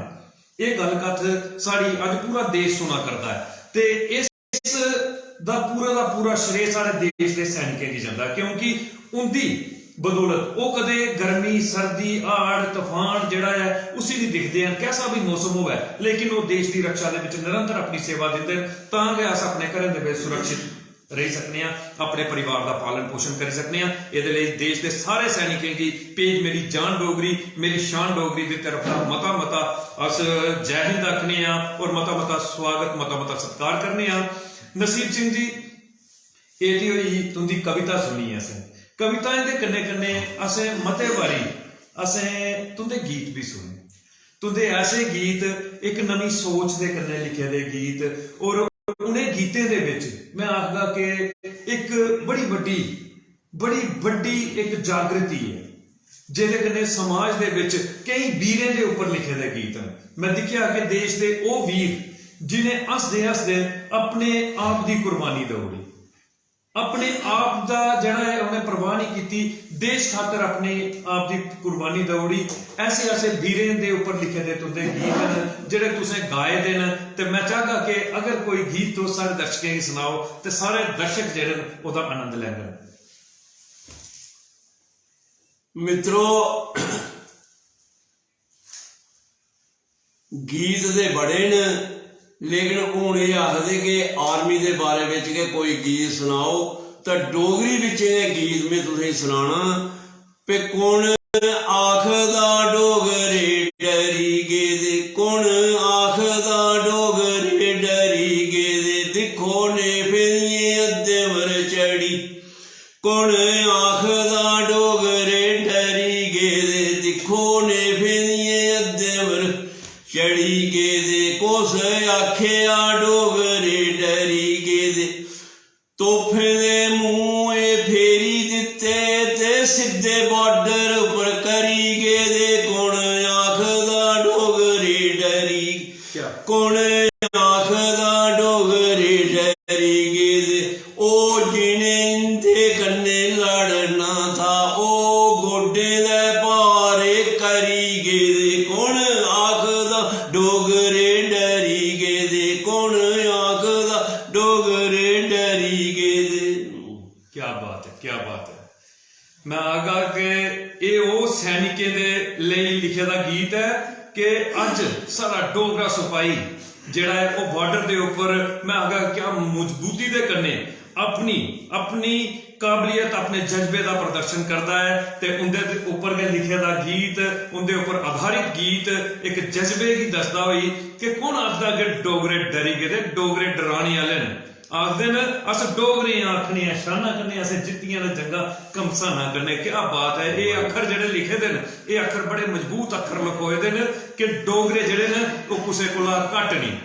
Speaker 1: ये गल कथ साड़ी अज पूरा देश सुना करता है। ते इस दा पूरा श्रेय सारे देश के सैनिकें की जाता है, क्योंकि उनकी बदौलत वो कदे गर्मी सर्दी हाड़ तूफान जिहड़ा है उसी भी दिखते हैं, कैसा भी मौसम होवे, लेकिन वो देश की रक्षा दे विच निरंतर अपनी सेवा दिंदे हैं, तां कि अस अपने घरें दे विच सुरक्षित रह सकते हैं, अपने परिवार का पालन पोषण कर सकते हैं। ये देश के सारे सैनिकों की पेज मेरी जान डोगरी मेरी शान डोगरी की तरफ मता अस जय हिंद आखने और मता स्वागत मता सत्कार करने। नसीब सिंह जी, ये हुई तुंदी कविता सुनी असें, कविताएं दे कन्ने कन्ने असें मते बारी असें तुंदे गीत भी सुने, तुंदे ऐसे गीत एक नवी सोच दे कन्ने लिखे दे गीत, और उन्हें गीतें दे विच मैं आखदा कि एक बड़ी वड्डी एक जागृति है, जिहदे कन्ने समाज दे विच कई वीरें दे उपर लिखे दे गीत हैं। मैं दिखिया कि देश दे ओ वीर जिन्हें हसदे अपने आप की कुर्बानी दौड़ी, अपने आप का जिहड़ा है उन्हें परवाह नहीं की, देश खातर अपने आप की कुर्बानी दौड़ी। ऐसे वीरें दे उपर लिखे दे तुंदे गीत हैं जिहड़े तुसें गाए दे न। ते मैं चाहगा कि अगर कोई गीत तो सारे दर्शकों की सुनाओ तो सारे दर्शक जिहड़े उहदा आनंद लैण।
Speaker 2: मित्रों, गीत दे बड़े न, लेकिन हुण ये आखदे कि आर्मी दे बारे विच के कोई गीत सुनाओ, तो डोगरी विच गीत में तुसें सुनाना पे कुण आखदा डोगरे डरी गेदे, कुण आखदा डोगरे डरी गेदे, दिखो ने फिरिए अद्धे वर चढ़ी, कुण आखदा डोगरे डरी गेदे, दिखो ने फिरिए अद्धे वर चढ़ी गेदे, कुस आखिया डोगरे डरी गेदे, तोहफे दे मूँह फेरी दिते ते सिद्धे बॉर्डर उपर करी गेदे, कुण आखदा डोगरे डरी, कुण आखदा डोगरे डरी गेदे, ओ जिन्हें इंदे कन्ने लड़ना था ओ गोडे दे पारे करी गेदे, कुण आखदा डोगरे डरी गेदे, कुण आखदा डोगरे डरी गेदे।
Speaker 1: क्या बात है, क्या बात है। मैं आगा कि ये वो सैनिकें दे लिए लिखे दा गीत है कि अज सारा डोगरा सिपाही जिहड़ा है वो बॉर्डर दे उपर मैं आगा क्या मजबूती दे कन्ने अपनी काबलियत अपने जज्बे का प्रदर्शन करता है। तो उनके उपर के लिखे दा गीत, उनके उपर आधारित गीत एक जज्बे की दसदा हुई कि कौन आखदा कि डोगरे डरी गेदे, डोगरे डराने वाले ने आखदे न अस डोगरे आखने शाना करने अस जित्तियां ने जंगा घमसाना करने। क्या बात है। ये अखर जिहड़े लिखे दे न, ये अखर बड़े मजबूत अखर लिखोए दे न कि डोगरे जिहड़े न वो कुसै कोला घट नहीं।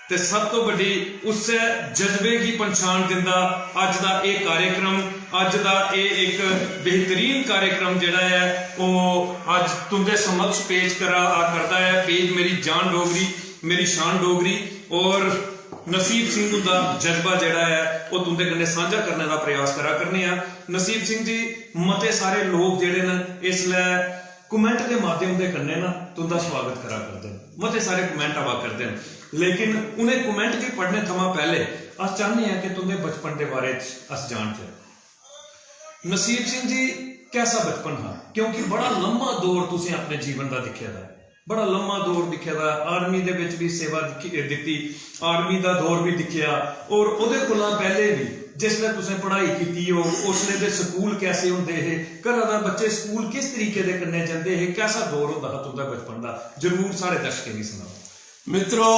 Speaker 1: ते सब तो बड़ी उस जज्बे की पहचान दिंदा अज दा ये कार्यक्रम, अज दा ये एक बेहतरीन कार्यक्रम जिहड़ा है वो अज तुंदे समक्ष पेश करता है। पेज मेरी जान डोगरी मेरी शान डोगरी और नसीब सिंह दा जज्बा जिहड़ा है वो तुंदे कन्नै सांझा करने का प्रयास करा करने आ। नसीब सिंह जी मते सारे लोग जिहड़े न इसलै कमेंट के माध्यम के कन्नै ना तुंदा स्वागत करा करते हैं, मते सारे कमेंट आवा करते हैं, लेकिन उन्हें कमेंट के पढ़ने थमा पहले अस चाहते हैं कि तुंदे बचपन के बारे अस जान च। नसीब सिंह जी कैसा बचपन था, क्योंकि बड़ा लंबा दौर तुसीं अपने जीवन का दिखिया दा, बड़ा लंबा दौर दिखिया दा, आर्मी दे विच भी सेवा दित्ती, आर्मी का दौर भी दिखिया, और उहदे कोला पहले भी जिसने तुसें पढ़ाई की हो उसने दे स्कूल कैसे होंदे हे, घर दा बच्चे स्कूल किस तरीके दे कन्नै जंदे हे, कैसा दौर होंदा हा तुंदा बचपन दा, जरूर सारे दर्शकें गी सुनाओ।
Speaker 2: मित्रों,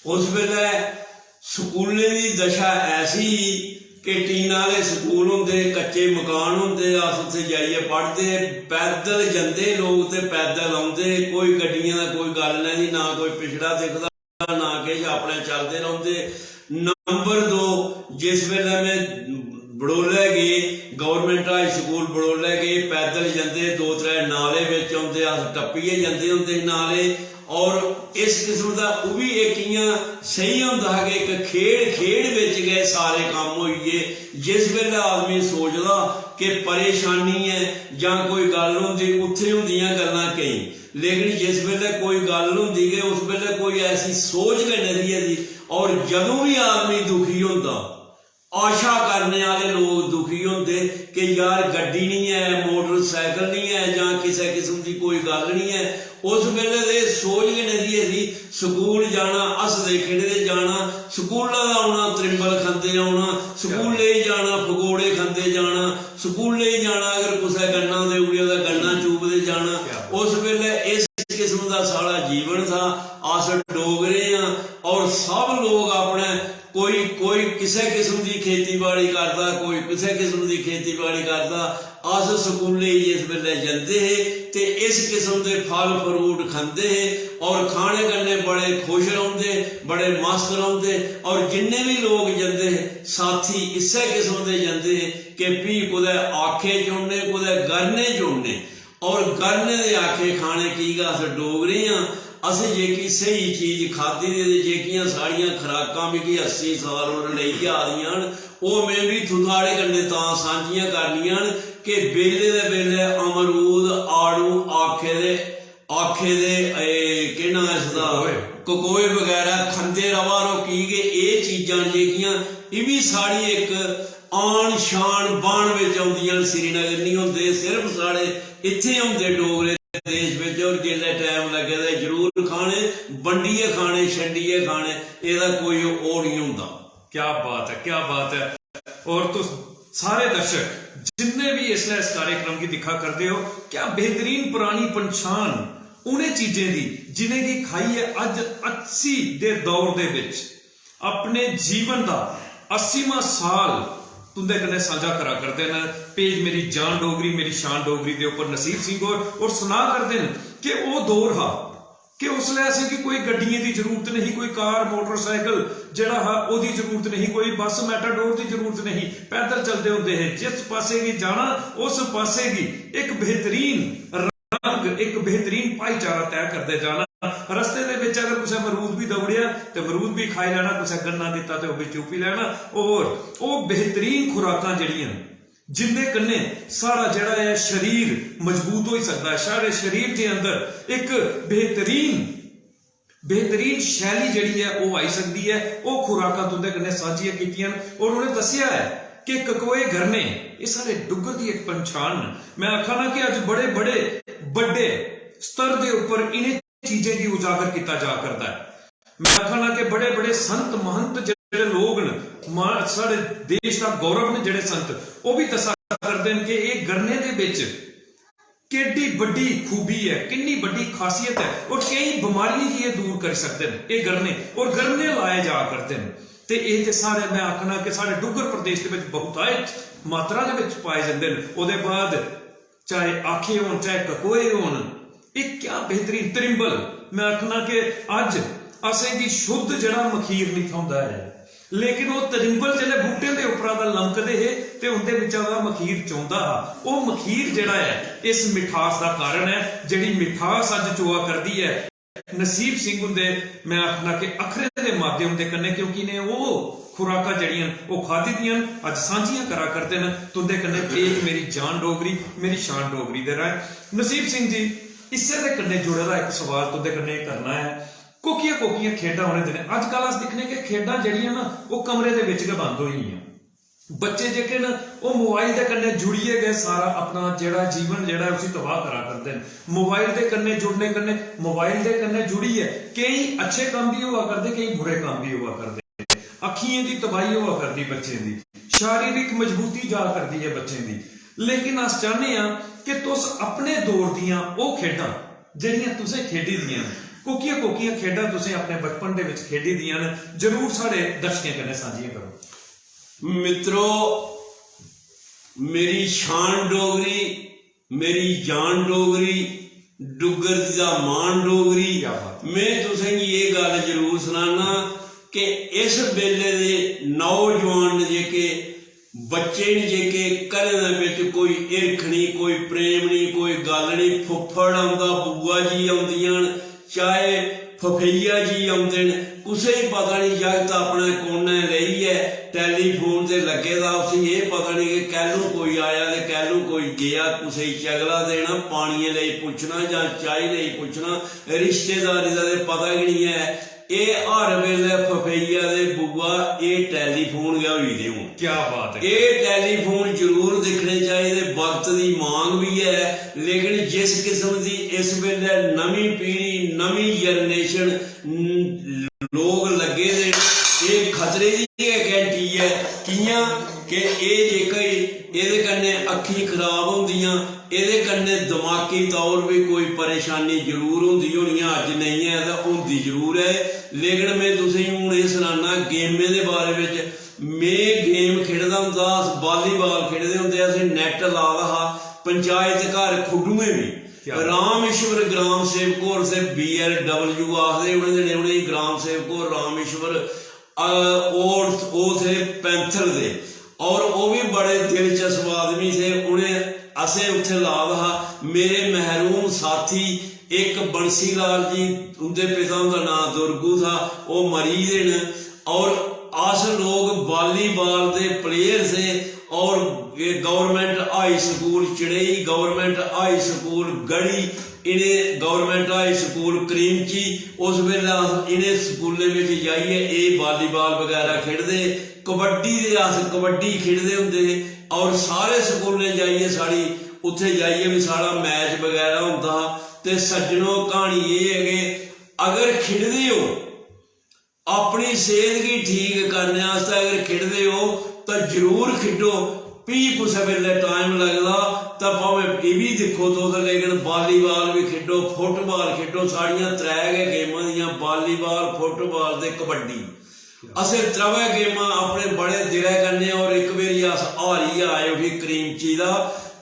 Speaker 2: उस वेले स्कूलें की दशा ऐसी कि टीना वाले स्कूल होंदे, कच्चे मकान होंदे, अस उत्थे जाइए पढ़ते, पैदल जंदे लोग ते पैदल आउंदे, कोई गड्डियां दा कोई गल नहीं, ना कोई पिछड़ा दिखदा ना किश, अपने चलते रौंदे। नंबर 2, जिस वेले में बड़ोले गए गवर्नमेंट हाई स्कूल बड़ोले गए, पैदल जंदे, 2-3 नाले बिच आउंदे, अस टप्पिए जंदे होंदे नाले, और इस किस्म का वो भी एक इयां सही होंदा है कि एक खेड़ विच गए सारे काम होइए। जिस वेले आदमी सोचदा कि परेशानी है जां कोई गल होंदी, उत्थे होंदियां गल्लां कई, लेकिन जिस वेले कोई गल होंदी कि उस वेले कोई ऐसी सोच के नजरिए दी। और जदों भी आदमी दुखी होंदा, आशा करने वाले लोग दुखी होंदे कि यार गड्डी नहीं है, मोटरसाइकिल नहीं है, जां किसी किस्म की कोई गल नहीं है, उस वेले दे सोच के नजरिए सी स्कूल जाना, हसदे खेडदे जाना, स्कूलों का आना, त्रिंबल खंदे आना, स्कूले जाना, पकौड़े खंदे जाना, स्कूले जाना, अगर कुछ गन्ना दे उड़िया का गन्ना चूपदे जाना। उस वेले इस किस्म का सारा जीवन था। अस डोगरे हाँ और सब लोग अपने कोई किसी किस्म की खेतीबाड़ी करता, कोई किसी किस्म की खेतीबाड़ी करता। अस स्कूले जिस वेले जाते हैं तो इस किस्म के फल फ्रूट खाते हैं और खाने कन्ने बड़े खुश रहोंदे, बड़े मस्त रहोंदे। और जिन्ने भी लोग जाते हैं साथी इसे किस्म के जाते हैं कि भी कुदै आखे चुनने, कुदै गरने चुनने, और गरने दे आखे खाने की अस डोगरे हाँ। अस जेकी सही चीज खाधी जेकियां साड़ियां खुराकां मिगी 80 साल और लेई आ दियां, वो मैं भी थुआढ़े कन्नै तां सांझियां करनियां कि बेले दे बेले अमरूद, आड़ू, आखे दे कि नां इसदा ककोए वगैरह खंदे रवा रो की कि ये चीजां जेकियां ये भी साड़ी एक आन शान बाण विच आउंदियां। श्रीनगर नहीं होंदे, सिर्फ साढ़े इत्थे होंदे डोगरे देश में। और जिसले टाइम लगे तो जरूर खाने, बंडिए खाने, छंडिए खाने, एदा कोई ओह नहीं होंदा।
Speaker 1: क्या बात है, क्या बात है। और तो सारे दर्शक जितने भी इसलिए इस कार्यक्रम की दिखा करते हो, क्या बेहतरीन पुरानी पंछान उन्हें चीजें दी जिन्हें की खाई है अज 80 दे दौर दे विच अपने जीवन का 80वां साल तुंदे कन्नै साझा करा करते हैं। पेज मेरी जान डोगरी मेरी शान डोगरी के उपर नसीब सिंह और सुना करते हैं कि वो दौर हा कि उसले ऐसे कि कोई गड्डियों की जरूरत नहीं, कोई कार मोटरसाइकिल जड़ा हा ओदी जरूरत नहीं, कोई बस मैटाडोर की जरूरत नहीं, पैदल चलते होंगे हैं। जिस पासे की जाना उस पासे की एक बेहतरीन रंग, एक बेहतरीन भाईचारा तय करते जाना। रस्ते दे विच अगर कुछ अमरूद भी दौड़िया तो अमरूद भी खाई लैना, कुछ गन्ना दिता तो वह चुप ही लैना। और वो बेहतरीन खुराकां जड़ियां जिंदे कन्ने सारा जड़ा है शरीर मजबूत हो सकता है, सारे शरीर के अंदर एक बेहतरीन शैली जड़ी है वो आई सकती है। वो खुराकां तुंदे कन्ने साझियां कीतियां और उन्हें दसिया है कि ककोए घरने ये सारे डुग्गर की एक पंछान। मैं आखा ना कि अज बड़े बड़े स्तर के उपर इन्हें चीजें की उजागर किया जा करता है। मैं आखा ना कि बड़े संत महंत जिहड़े लोग सारे देश का गौरव ने जिहड़े संत वो भी दसा करते हैं कि ये गरने दे विच केडी बड़ी खूबी है, कितनी बड़ी खासियत है और कई बीमारियां की ये दूर कर सकते हैं ये गरने, और गरने लाए जा करते हैं। तो ये सारे मैं आखना कि सारे डुग्गर प्रदेश के बहुतायत मात्रा के पाए जाते हैं। उसके बाद चाहे आखे होन चाहे ककोए होन, एक क्या बेहतरीन त्रिंबल। मैं आखना कि अज असें की शुद्ध जड़ा मखीर नहीं खांदा है, लेकिन वो तरिंबल जिहड़े बूटे दे उपरा दा लमकदे हे ते उनदे विचां दा मखीर चौंदा हा। वो मखीर जिहड़ा है इस मिठास दा कारण है, जिहड़ी मिठास अज चोआ करदी है नसीब सिंह हुंदे मैं आखना कि अखरे दे माध्यम दे कन्नै, क्योंकि ने वो खुराकां जड़ियां वो खादी दियां अज सांझियां करा करदे न तुंदे कन्नै पेज मेरी जान डोगरी मेरी शान डोगरी दे राह। नसीब सिंह जी इसे दे कन्नै जुड़े दा एक सवाल तुंदे कन्नै करना है। कोकियां कोकियां खेडां होने दिन अजकल अस दिखने कि खेडां जड़ियां ना वो कमरे दे विच गै बंद होई गेइयां। बच्चे जेह्के न वो मोबाइल दे कन्नै जुड़िए गए सारा अपना जेह्ड़ा जीवन जेह्ड़ा उसी तबाह करा करदे न। मोबाइल दे कन्नै जुड़ने कन्नै मोबाइल दे कन्नै जुड़िए केई अच्छे काम भी हुआ करदे, केई बुरे काम भी हुआ करदे। अखियें दी तबाही हुआ करदी बच्चे दी, शारीरिक मजबूती जा करदी है बच्चे दी। लेकिन अस चाहने हां कि तुस अपने दौर दियां वो खेडां जेह्ड़ियां तुसें खेडी दियां कोकियां कोकियां खेडां तुसें अपने बचपन दे विच खेडी दियां न, जरूर साढ़े दर्शकें कन्नै सांझियां करो।
Speaker 2: मित्रो मेरी शान डोगरी मेरी जान डोगरी डुग्गर दा मान डोगरी। मैं तुसें ये गल जरूर सुनाना कि इस वेले दे नौजवान जेके बच्चे ने जेके घरें दे विच कोई हिरख नहीं, कोई प्रेम नहीं, कोई गल नहीं, फुफ्फड़ आउंदा बुआ जी आउंदियां चाहे फफैया जी आउंदे न, कुसै पता नहीं जगत अपने कोने लई है टैलीफोन ते लगे दा, उसी ये पता नहीं कि कैलू कोई आया ते कैलू कोई गया, कुसै चगला देना पानिये लेई पुछना जां चाही लेई पुछना, रिश्तेदारी दा ते पता गै नहीं है। ये हर वेले फफैया दे बुआ ये टैलीफोन गै होई दे हूं।
Speaker 1: क्या बात है।
Speaker 2: ये टैलीफोन जरूर दिखने चाहिए, वक्त की मांग भी है, लेकिन जिस किस्म की इस वेले नवी पीढ़ी नवी जनरेशन लोग लगे ने ये खतरे की घंटी है। कियां कि ये कन्नै अखी खराब होंदियां, ये कन्नै दिमागी तौर भी कोई परेशानी जरूर होंदी होनी, अज नहीं है तो होंदी जरूर है। लेकिन मैं तुसें हूँ ये सुनाना गेमें के बारे में। मैं गेम खेडदा हुंदा, वालीबाल खेडदे हुंदे, असें नैट ला दा हा पंचायत घर खुडुए भी राम ईश्वर ग्राम सेवक होर से BLW आखदे उन्हें ग्राम सेवक होर राम ईश्वर वो थे पैंथर दे, और वो भी बड़े दिलचस्प आदमी थे। उन्हें असें उत्थे ला दा। मेरे महरूम साथी एक बंसी लाल जी, उनके पिता का नाम दुर्गू था, वो मरीज न, और अस लोग वालीबाल के प्लेयर से। और गवर्नमेंट हाई स्कूल चड़ई, गवर्नमेंट हाई स्कूल गढ़ी, इन्हें गवर्नमेंट हाई स्कूल करीमची, उस वेले इन्हें स्कूलों में जाइए ये वालीबाल वगैरह खेडते। कबड्डी दे अस कबड्डी खेडते होंगे, और सारे स्कूलें जाइए साड़ी उत्थे जाइए भी साड़ा मैच वगैरह होंदा। ते सज्जनों कहानी ये है कि अगर खेडते हो अपनी सेहत की ठीक करने अगर खेडते हो तो जरूर खेडो। भी कुछ वेले टाइम लगता तो भावें ये भी देखो तुस, लेकिन वालीबाल भी खेडो, फुटबाल खेडो। साड़ियां त्रै गै गेमां दियां, वालीबाल फुटबाल ते कबड्डी। असें त्रवै गेमां अपने बड़े दिलै कन्नै, और एक बारी अस हारी आए उठी करीमची दा,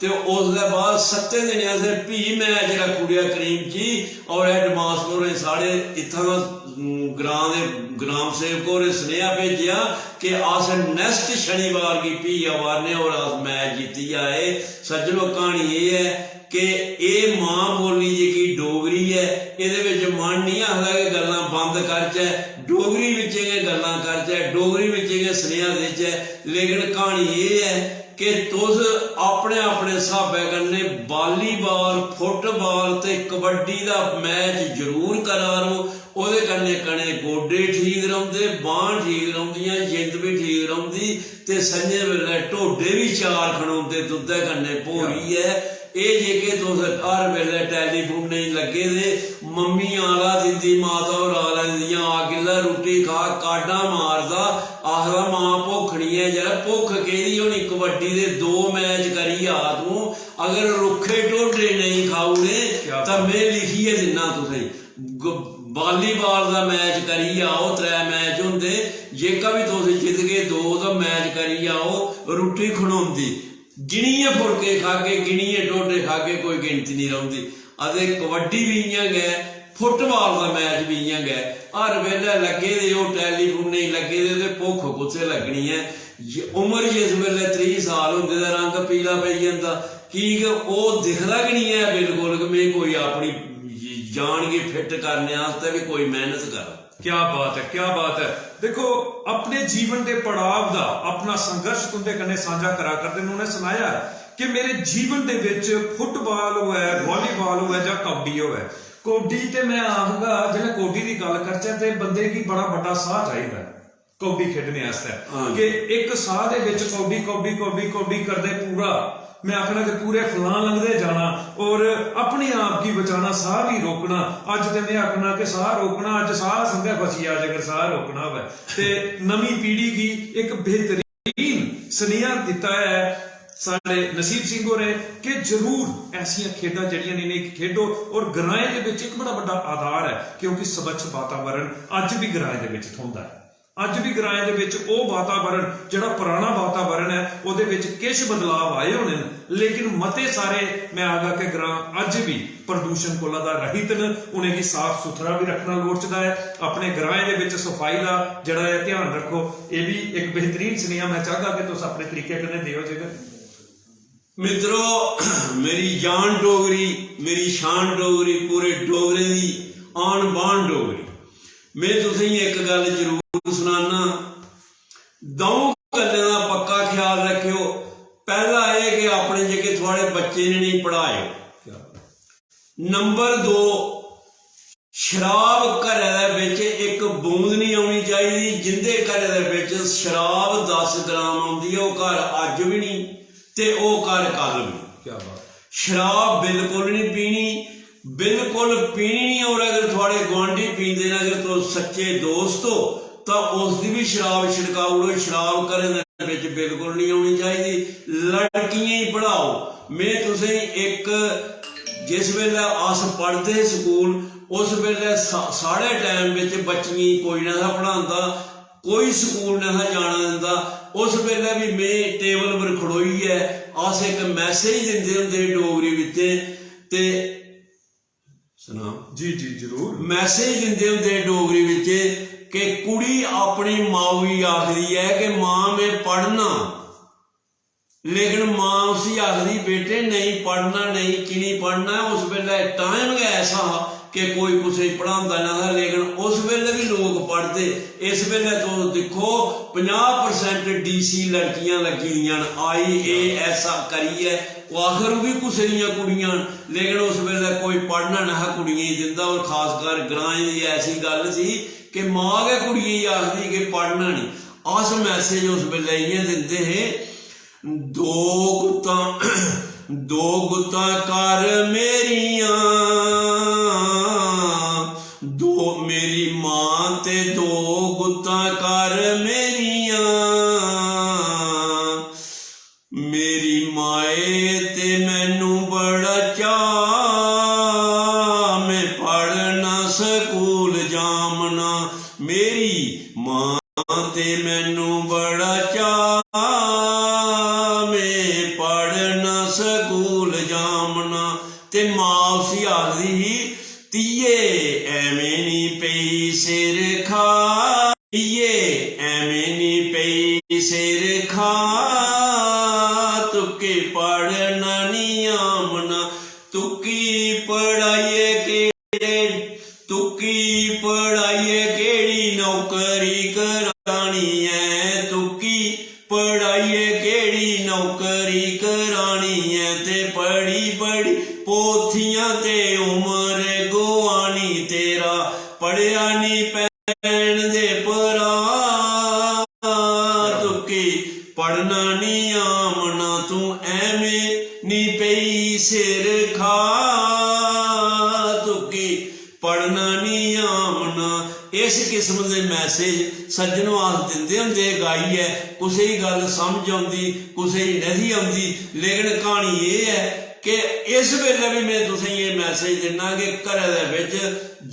Speaker 2: ते उसदे बाद 7 दिन असें भी मैच रखुड़ेआ करीमची। और हेडमास्टर होरें साढ़े इत्थां ग्राम सेवक होरें सनेहा भेजिया कि अस नैक्सट शनिवार की भी आवारने और अस मैच जीती आए। सज्जनों कहानी ये है कि ये मां बोली जी डोगरी है, ये मन नहीं आखदा कि गल्लां बंद करचै, डोगरी बिच गै गल्लां करचै, डोगरी बिच गै सनेहा देचै। लेकिन कहानी ये है कि तुस अपने अपने हिसाबे कन्नै वालीबाल फुटबाल ते कबड्डी दा मैच जरूर करा करो। ओहदे कन्नै कन्नै गोडे ठीक रौंदे, बांह ठीक रौंदियां, जिंद भी ठीक रौंदी, ते संजे वेले ढोडे भी 4 खड़ोंदे दुद्धे कन्नै भोरी है। ये जेके तुस हर वेले टैलीफोन नहीं लगे दे, मम्मी आला दिंदी माता होर आ लैंदियां, आ गिल्ला रुट्टी खा, काडा मारदा, आखदा मां भुख नहीं है। यार भुख केह्दी होनी, कबड्डी दे 2 मैच करी आ तू, अगर रुखे ढोडे नहीं खाऊने तो मैं लिखिए दिना तुसें। वालीबाल का मैच करी आओ, 3 मैच होंदे, जेका भी तुस जित गए 2 तो मैच करी आओ, रुट्टी खड़ोंदी, गिनिए फुलके खागे, गिनिए ढोडे खागे, कोई गिनती नहीं रौंदी। अते कबड्डी भी इ'यां गै फुटबॉल का मैच भी इं गए हर वेले लगे दे टैलीफोन नहीं लगे दे भुख कुत्थे लगनी है उम्र जिस वेले 30 साल होंगे तो रंग पीला पै जाता कि वो दिखता कि नहीं है बिल्कुल कि मैं कोई अपनी जान की फिट करने वास्ते भी कोई मेहनत करा।
Speaker 1: क्या बात है, क्या बात है। देखो अपने जीवन के पड़ाव का अपना संघर्ष तुंदे कन्ने साझा करा करते उन्होंने सुनाया कि मेरे जीवन दे विच फुटबॉल होवे वॉलीबॉल होवे जां कबड्डी होवे कबड्डी ते मैं आखगा जिहड़े कबड्डी की गल करचे ते बंदे की बड़ा बड़ा साह चाहिए कबड्डी खेडने वास्ते कि एक साह दे विच कबड्डी कबड्डी कबड्डी कबड्डी करदे पूरा मैं आखना कि पूरे फलां लंघदे जाना और अपने आप की बचाना साह भी रोकना। अज तो मैं आखना कि साह रोकना अज साह संघे बची अज अगर साह रोकना हो ते नवी पीढ़ी की एक बेहतरीन सुनेहा दिता है साडे नसीब सिंह होरें कि जरूर ऐसियां खेडां जड़ियां ने खेडो और ग्राएं दे विच एक बड़ा बड़ा आधार है क्योंकि स्वच्छ वातावरण अज भी ग्राएं दे विच थोंदा है। अज भी ग्राएं दे विच ओ वातावरण जिहड़ा पुराना वातावरण है उहदे विच किश बदलाव आए होने लेकिन मते सारे मैं आगा कि ग्रां अज भी प्रदूषण कोला दा रहित न उन्हें साफ सुथरा भी रखना लोड़चदा है। अपने ग्राएं दे विच सफाई का जिहड़ा है ध्यान रखो ये भी एक बेहतरीन सुनेहा मैं चाहगा कि तुस अपने तरीके कन्नै दिओ जेकर
Speaker 2: मित्रों मेरी जान डोगरी मेरी शान डोगरी पूरे डोगरे दी आन बान डोगरी मैं तुसें एक गल जरूर सुनाना दौं गल्लें दा पक्का ख्याल रखियो। पहला है कि अपने जेके थोड़े बच्चे ने नहीं पढ़ाए। नंबर 2 शराब घरै दे विच एक बूंद नहीं आनी चाहिए जिंदे घरै दे विच शराब 10 ग्राम आउंदी है वो घर अज भी नहीं ते वो घर कल भी।
Speaker 1: क्या बात
Speaker 2: शराब बिल्कुल नहीं पीनी बिल्कुल पीनी नहीं और अगर थोड़े गुआंढी पींदे ने अगर तो सच्चे दोस्त हो तो उसकी भी शराब छिड़काओ। शराब घरें विच बिल्कुल नहीं आनी चाहिए। लड़कियां ही पढ़ाओ। मैं तुसें एक जिस वेले अस पढ़ते स्कूल उस वेले साढ़े टाइम विच बच्चियां कोई ना था पढ़ांदा कोई स्कूल ना था जाना दिंदा। उस वेले भी मैं टेबल पर खड़ोई है अस एक मैसेज दिंदे हुंदे डोगरी विच ते सुना
Speaker 1: जी जी जरूर
Speaker 2: मैसेज दिंदे हुंदे डोगरी विच कि कुड़ी अपनी माऊ ही आखदी है कि मां मैं पढ़ना लेकिन मां उसी आखदी बेटे नहीं पढ़ना नहीं कि नहीं पढ़ना। उस वेले टाइम गै ऐसा कि कोई कुछ पढ़ांदा ना था लेकिन उस वेले भी लोग पढ़ते। इस वेले तो देखो 50% DC लड़कियां लगी दियां IAS करी है वो आखिर भी कुछ दियां कुड़ियां लेकिन उस वेले कोई पढ़ना ना हा कुड़ियां ही दिंदा। और खासकर ग्राएं दी ऐसी गल सी कि मां गै कुड़ियां ही आखदी कि पढ़ना नहीं। अस मैसेज उस वेले इ'यां दिंदे हे दो गुत्तां कर मेरियां दो मेरी मां ते दो गुत्तां कर मेरियां मेरी माए ते मैनू बड़ा चाऽ मैं पढ़ना स्कूल जामना मेरी मां ते मैनू बड़ा चाऽ मैं पढ़ना स्कूल जामना। ते मां उसी आखदी ही तीए एवें नी पई सिर खा तीए एवें नी पई सिर खा तुके पढ़ना नी आमना तुकी पढ़ाइए केड़ी नौकरी करानी है तुकी पढ़ाइए केड़ी नौकरी करानी है ते पढ़ी पढ़ी पोथियां ते उमर गोआनी तेरा पढ़िया नी पैण दे परा तुकी पढ़ना नी आमना तू एवें नी पई सिर खा तुकी पढ़ना नी आमना। इस किस्म के मैसेज सज्जनों आस दिंदे हुंदे गाई है कुछ ही गल समझ आउंदी कुछ ही नहीं आउंदी लेकिन कहानी ये है कि इस वेले भी मैं तुसें ये मैसेज दिना कि घरै दे विच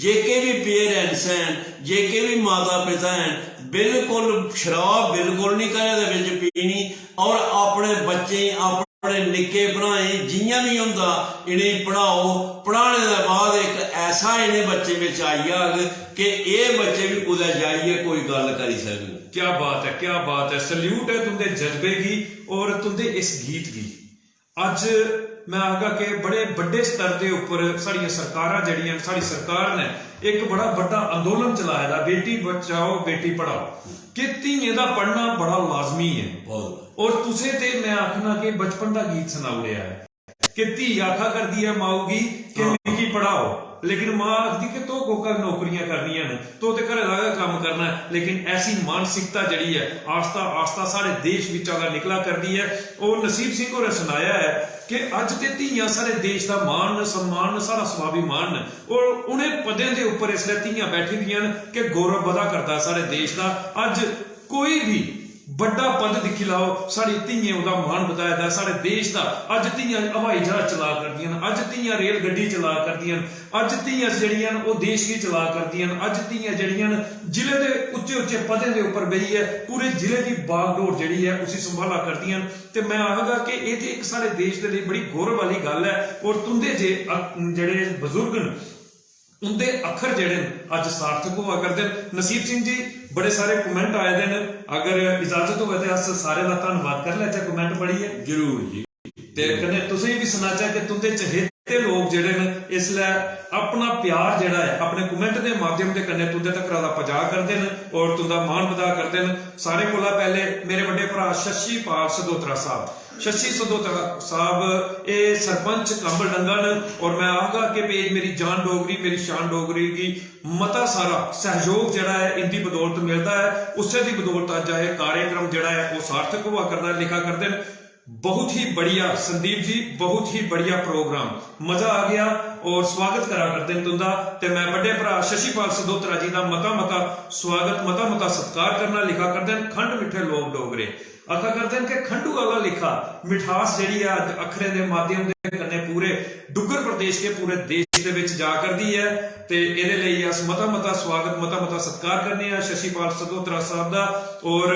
Speaker 2: जेके भी पेरेंट्स हैं जेके भी माता पिता हैं बिल्कुल शराब बिल्कुल नहीं घरै दे विच पीनी और अपने बच्चे अपने निक्के भ्राएं जियां भी हुंदा इन्हें पढ़ाओ। पढ़ाने के बाद एक ऐसा इन्हें बच्चे में आई जाग कि ये बच्चे भी कुदै जाइए कोई गल करी सकन।
Speaker 1: क्या बात है, क्या बात है। सल्यूट है तुंदे जज्बे की और तुंदे इस गीत की। अज मैं आगा कि बड़े बड़े स्तर के उपर साड़ियां सरकारां जड़ियां साड़ी सरकार ने एक बड़ा बड़ा अंदोलन चलाया था, बेटी बचाओ बेटी पढ़ाओ, कि धीएं दा पढ़ना बड़ा लाजमी है। और तुसे ते मैं आखना कि बचपन का गीत सुनाउड़िया है कि धी आखा करदी है माऊ गी कि मिगी पढ़ाओ, लेकिन मां आखदी कि तो कोका नौकरियां करनियां ने, तो ते घरे दा काम करना है। लेकिन ऐसी मानसिकता जड़ी है आस्ता आस्ता सारे देश विच अगर निकला करदी है। और नसीब सिंह होरें सुनाया है कि अज ते धीयां सारे देश का मान सम्मान सारा स्वाभिमान है। और उन्हें पदें के उपर इसलिए धीयां बैठी दियां कि गौरव वधा करता सारे देश का। अज कोई भी बड़ा पद दिखी लाओ साड़ी धीएं उहदा मान बताया सारे देश का। अज धीयां हवाई जहाज चला करदियां, अज धीयां रेल गड्डी चला करदियां, अज धीयां जड़ियां वो देश की चला करदियां, अज धीयां जड़ियां जिले के उच्चे उच्चे पदें के उपर बही है, पूरे जिले की बागडोर जड़ी है उसी संभाला करदियां। ते मैं आखगा कि ये एक सारे देश के लिए बड़ी गौरव वाली गल है। और तुंदे जे जड़े बजुर्ग उनके अखर जड़े अज सार्थक हुआ करते। नसीब सिंह जी बड़े सारे कमेंट आए दे, अगर इजाजत हो तो अस सारे का धन्यवाद कर लैचे, कमेंट पढ़िए
Speaker 2: जरूर जी।
Speaker 1: ते कन्नै तुसें भी सुनाचा कि तुंदे चहेते लोग जेडे न इसलिए अपना प्यार जेड़ा है अपने कमेंट के माध्यम के कन्नै तुंदे तक दा पजा करते हैं और तुंदा मान बधा करते हैं। सारे कोला पहले मेरे बड़े भरा शशिपाल सदोत्रा साहब, शशि सदोत्रा साहब ये सरपंच कंबल डंगा न। और मैं आखगा कि पेज मेरी जान डोगरी मेरी शान डोगरी की मता सारा सहयोग जड़ा है इनकी बदौलत मिलता है। उससे की बदौलत अज यह कार्यक्रम जड़ा है वो सार्थक हुआ करता है, लिखा करते हैं। बहुत ही बढ़िया संदीप जी, बहुत ही बढ़िया प्रोग्राम, मजा आ गया और स्वागत करा करते हैं तुंदा। ते मैं बड़े भरा शशिपाल सदोत्रा जी का मता मता स्वागत मता मता सत्कार करना। लिखा करते हैं खंड मिठे लोग डोगरे, आखा करते हैं कि खंडू वाला लिखा मिठास जी है अखरे के माध्यम के कन्ने पूरे डुगर प्रदेश के पूरे देश के विच जा करदी है। ते इहदे लई अस मता मता स्वागत मता मता सत्कार करने हैं शशिपाल सदोत्रा साहब का। और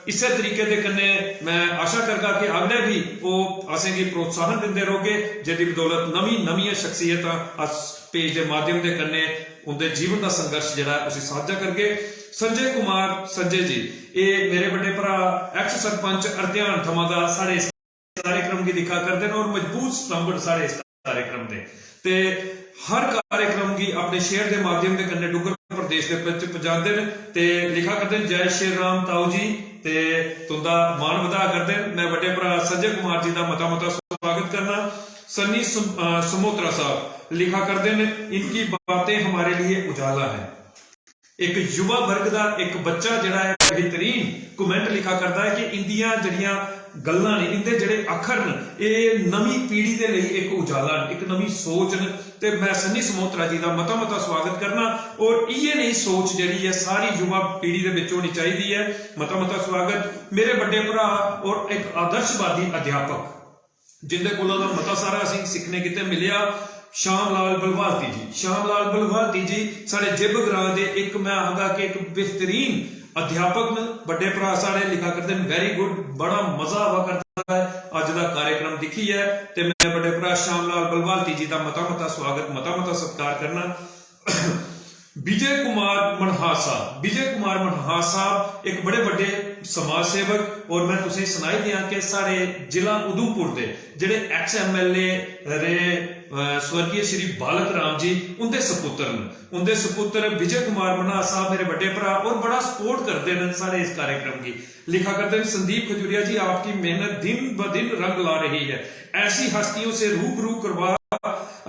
Speaker 1: इसे तरीके के कन्ने मैं आशा करगा कि अगले भी वो असेंगी प्रोत्साहन दिंदे रहोगे, जिहदी बदौलत नवी नवी शख्सियत अस पेज के माध्यम के कन्ने उनके जीवन का संघर्ष जिहड़ा उसी साझा करके। संजय कुमार संजय जी ये मेरे बड़े भरा एक्स सरपंच अरध्यान थमा दा साढ़े इस कार्यक्रम की दिखा करते हैं और मजबूत स्तंभ साढ़े इस कार्यक्रम के हर कार्यक्रम की अपने शेयर के माध्यम के कन्ने डुगर प्रदेश के पहुंचाते हैं। ते लिखा करते हैं जय श्री राम ताऊ जी, ते तुंदा मान वधा करते हैं। मैं बड़े भरा संजय कुमार जी का मता मता स्वागत करना। सन्नी समोत्रा साहब लिखा करते हैं इनकी बातें हमारे लिए उजाला है। एक युवा वर्ग का एक बच्चा जड़ा है बेहतरीन कमेंट लिखा करता है कि इंदियां जड़ियां गल्लां ने इंदे जड़े अखर न ये नवी पीढ़ी के लिए एक उजाला एक नवी सोच न। ते मैं सन्नी समोत्रा जी का मता मता स्वागत करना। और ये नई सोच जड़ी है सारी युवा पीढ़ी के विच होनी चाहिए है। मता मता स्वागत मेरे बड़े भरा और एक आदर्शवादी अध्यापक जिंदे कोलों दा मता सारा असीं सीखने किते मिलिया, श्याम लाल बलवाती जी। श्याम लाल बलवाती जी साढ़े जिब ग्रां दे एक मैं आखगा कि एक बेहतरीन अध्यापक न। बड़े भरा साढ़े लिखा करते हैं वेरी गुड, बड़ा मजा आवा करता है अज का कार्यक्रम दिखी है। ते मैं बड़े भरा श्याम लाल बलवाती जी का मता मता स्वागत मता मता सत्कार करना। विजय कुमार मनहास साहब, विजय कुमार मनहास साहब एक बड़े बड़े समाज सेवक और मैं तुसें सुनाई दिया कि साढ़े जिला उधमपुर के जेडे एक्स MLA रहे स्वर्गीय श्री बालक राम जी उनके सपुत्र न। उनके सपुत्र विजय कुमार मनहास साहब मेरे बड़े भरा और बड़ा सपोर्ट करते हैं सारे इस कार्यक्रम की। लिखा करते हैं संदीप खजूरिया जी आपकी मेहनत दिन ब दिन रंग ला रही है, ऐसी हस्तियों से रूबरू करवा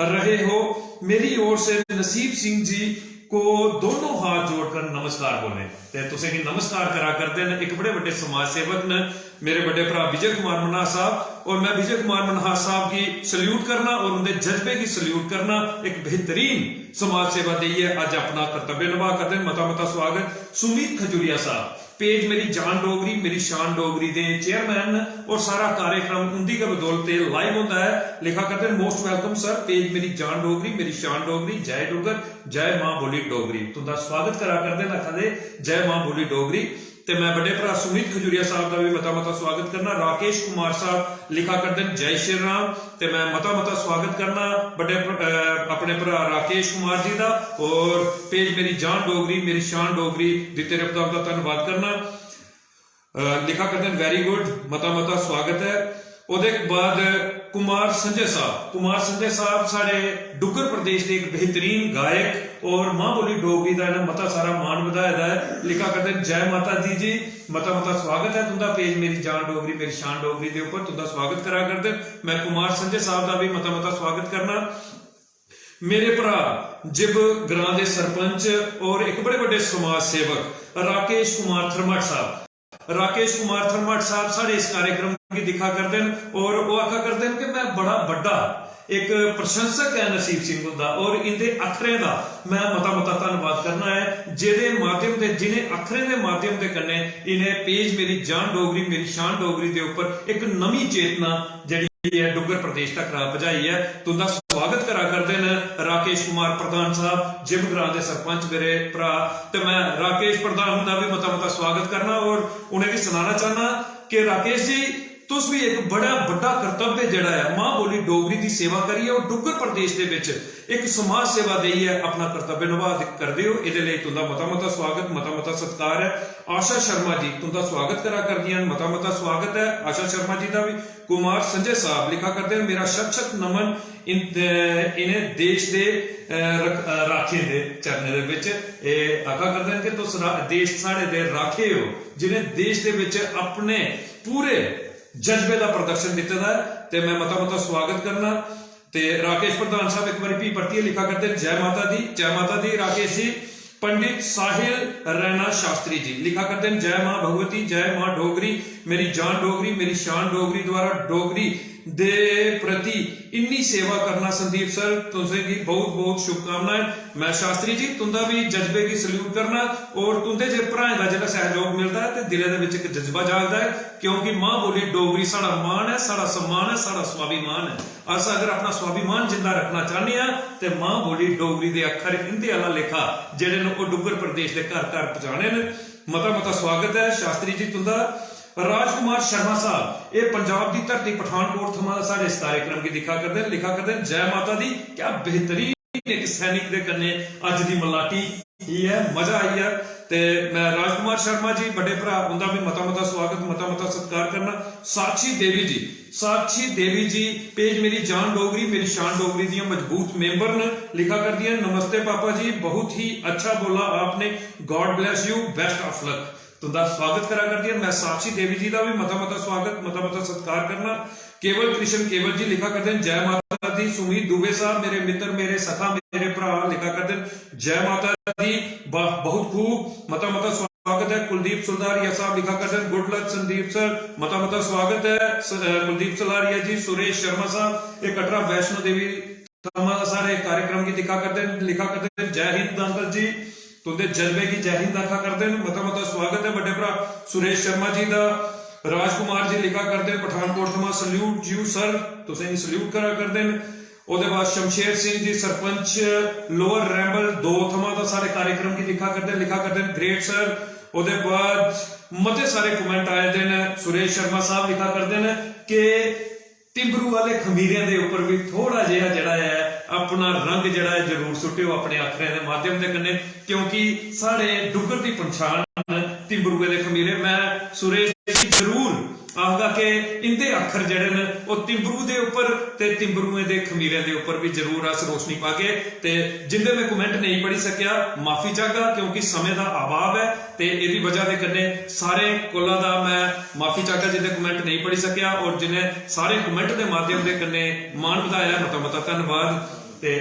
Speaker 1: रहे हो। मेरी ओर से नसीब सिंह जी को दोनों हाथ जोड़कर नमस्कार बोले। तुसें की नमस्कार करा करते हैं एक बड़े बड़े समाज सेवक ने मेरे बड़े भरा विजय कुमार मनहास साहब। और मैं विजय कुमार मनहास साहब की सल्यूट करना और उनके जज्बे की सल्यूट करना। एक बेहतरीन समाज सेवा दी है, अज अपना कर्तव्य निभा करते हैं। मता मता स्वागत। सुमित खजूरिया साहब पेज मेरी जान डोगरी मेरी शान डोगरी के चेयरमैन और सारा कार्यक्रम उनकी के बदौलत लाइव होता है। लिखा करते हैं मोस्ट वेलकम सर, पेज मेरी जान डोगरी मेरी शान डोगरी, जय डुगर जय मां बोली डोगरी। तुंदा स्वागत करा करते ना कदे जय मां बोली डोगरी। ਤੇ मैं बड़े भरा सुमित खजूरिया साहब का भी मता स्वागत करना। राकेश कुमार साहब लिखा करते हैं जय श्री राम, ते मैं मता स्वागत करना बड़े अपने भरा राकेश कुमार जी का। और पेज मेरी जान डोगरी मेरी शान डोगरी दिते रफ्तार का धन्यवाद करना। लिखा करते हैं वेरी गुड, मता स्वागत है। ਉਹਦੇ बाद कुमार संजय साहब साढ़े डुगर प्रदेश के एक बेहतरीन गायक और मां बोली डोगरी का इन्हें मता सारा मान ਵਧਾਇਆ है। लिखा करते हैं जय माता दी जी, मता स्वागत है तुंदा। पेज मेरी जान डोगरी मेरी शान डोगरी के ऊपर तुंदा स्वागत करा करते। मैं कुमार संजय साहब का भी मता स्वागत करना। मेरे भरा जिब ग्रां के सरपंच और एक बड़े बड़े समाज सेवक राकेश कुमार थरमट साहब साढ़े इस कार्यक्रम की दिखा करते हैं और वो आखा करते हैं कि मैं बड़ा बड़ा एक प्रशंसक है नसीब सिंह दा और इनके अखरे का मैं मता धन्यवाद करना है, जेदे माध्यम से जिन्हें अखरे के माध्यम के कन्ने इन्हें पेज मेरी जान डोगरी मेरी शान डोगरी के ऊपर एक नवी चेतना जी डुगर प्रदेश तक पहुंचाई है। तुंदा स्वागत करा करते हैं राकेश कुमार प्रधान साहब जिब ग्रां के सरपंच मेरे भरा। तो मैं राकेश प्रधान का भी मता स्वागत करना और उन्हें भी सुनाना चाहना कि राकेश जी तुस भी एक बड़ा बड़ा कर्तव्य जड़ा है मां बोली डोगरी की सेवा करिए और डुगर प्रदेश के विच एक समाज सेवा देइए अपना कर्तव्य निभा करदे हो। इहदे लई तुंदा मता स्वागत मता सत्कार है। आशा शर्मा जी तुंदा स्वागत करा करदियां मता स्वागत है आशा शर्मा जी का भी। कुमार संजय साहब लिखा करते हैं मेरा शत नमन इन्हें देश के राखे दे चरणें दे विच आखा करते हैं कि तुस देश साढ़े दे राखे हो जिन्हें देश के विच अपने पूरे जज्बे का प्रदर्शन दिता है। ते मैं मता स्वागत करना। ते राकेश प्रधान साहब एक बार भी परतिए लिखा करते हैं जय माता दी राकेश जी। पंडित साहिल रैना शास्त्री जी लिखा करते हैं जय मां भगवती जय मां डोगरी मेरी जान डोगरी मेरी शान डोगरी द्वारा डोगरी दे प्रति इन्नी सेवा करना संदीप सर तुझे की बहुत बहुत शुभकामनाएं। मैं शास्त्री जी तुंदा भी जज्बे की सल्यूट करना और तुंदे जे भराएं दा जेड़ा सहयोग मिलता है ते दिले दे विच एक जज्बा जागदा है क्योंकि मां बोली डोगरी साड़ा मान है साड़ा सम्मान है साड़ा स्वाभिमान है। अस अगर अपना स्वाभिमान जिंदा रखना चाहते हैं तो मां बोली डोगरी के अखर इंदे आला लेखा जेड़े ने ओ डुगर प्रदेश के घर घर पहुंचाने ने। मता स्वागत है शास्त्री जी तुंदा। राजकुमार शर्मा साहब ये पंजाब की धरती पठानकोट थमां साढ़े इस कार्यक्रम की दिखा करते हैं लिखा करते हैं जय माता दी। क्या बेहतरीन एक सैनिक के कन्ने अज दी मलाटी ही है, मजा आई है। ते मैं राजकुमार शर्मा जी बड़े भरा उनका भी मता स्वागत मता सत्कार करना। साक्षी देवी जी पेज मेरी जान डोगरी मेरी शान डोगरी दी मजबूत मेंबर ने लिखा कर दिया नमस्ते पापा जी बहुत ही अच्छा बोला आपने, God bless you best of luck. तुंदा स्वागत करा कर दिया। मैं साक्षी देवी जी का भी मता स्वागत मता सत्कार करना। केवल कृष्ण केवल जी लिखा करते हैं जय माता दी। सुमीत दुबे साहब मेरे मित्र मेरे सखा मेरे भरा लिखा करते हैं जय माता दी बहुत खूब मता स्वागत है। कुलदीप सुल्दारिया साहब लिखा करते हैं गुड लक संदीप सर मता स्वागत है कुलदीप सुल्दारिया जी। सुरेश शर्मा साहब एक कटरा वैष्णो देवी सारे कार्यक्रम की लिखा करते हैं जय हिंद अंकल जी तुंदे जज्बे की जय हिंद आखा करते हैं मता स्वागत है बड़े भरा सुरेश शर्मा जी का। राजकुमार जी लिखा करते हैं पठानकोट थमा सल्यूट यू सर तुसें सल्यूट करा करते हैं। ਉਹਦੇ बाद शमशेर सिंह जी सरपंच लोअर रैंबल 2 थमा ਦਾ सारे कार्यक्रम की लिखा करते हैं ग्रेट सर। ਉਹਦੇ बाद मते सारे कमेंट आए थे सुरेश शर्मा साहब लिखा करते हैं कि टिंबरू वाले खमीरियां के उपर भी थोड़ा जिहा जिहड़ा है अपना रंग जिहड़ा है जरूर सुटियो अपने अखरें के माध्यम के कन्ने क्योंकि साढ़े डुगर की पछाण टिंबरूए के खमीरे। मैं सुरेश जरूर आखगा कि इनके अखर जड़े ने वो तिंबरू के उपर ते तिंबरूए के खमीरे के उपर भी जरूर अस रोशनी पा के ते जिंदे मैं कमेंट नहीं पढ़ी सकिया माफी चाहगा क्योंकि समय का अभाव है ते इहदी वजह के कन्ने सारे कोला दा मैं माफी चाहगा जिन्हें कमेंट नहीं पढ़ी सकिया और जिन्हें सारे कमेंट के माध्यम के कन्ने मान ਵਧਾਇਆ मता धन्यवाद। ते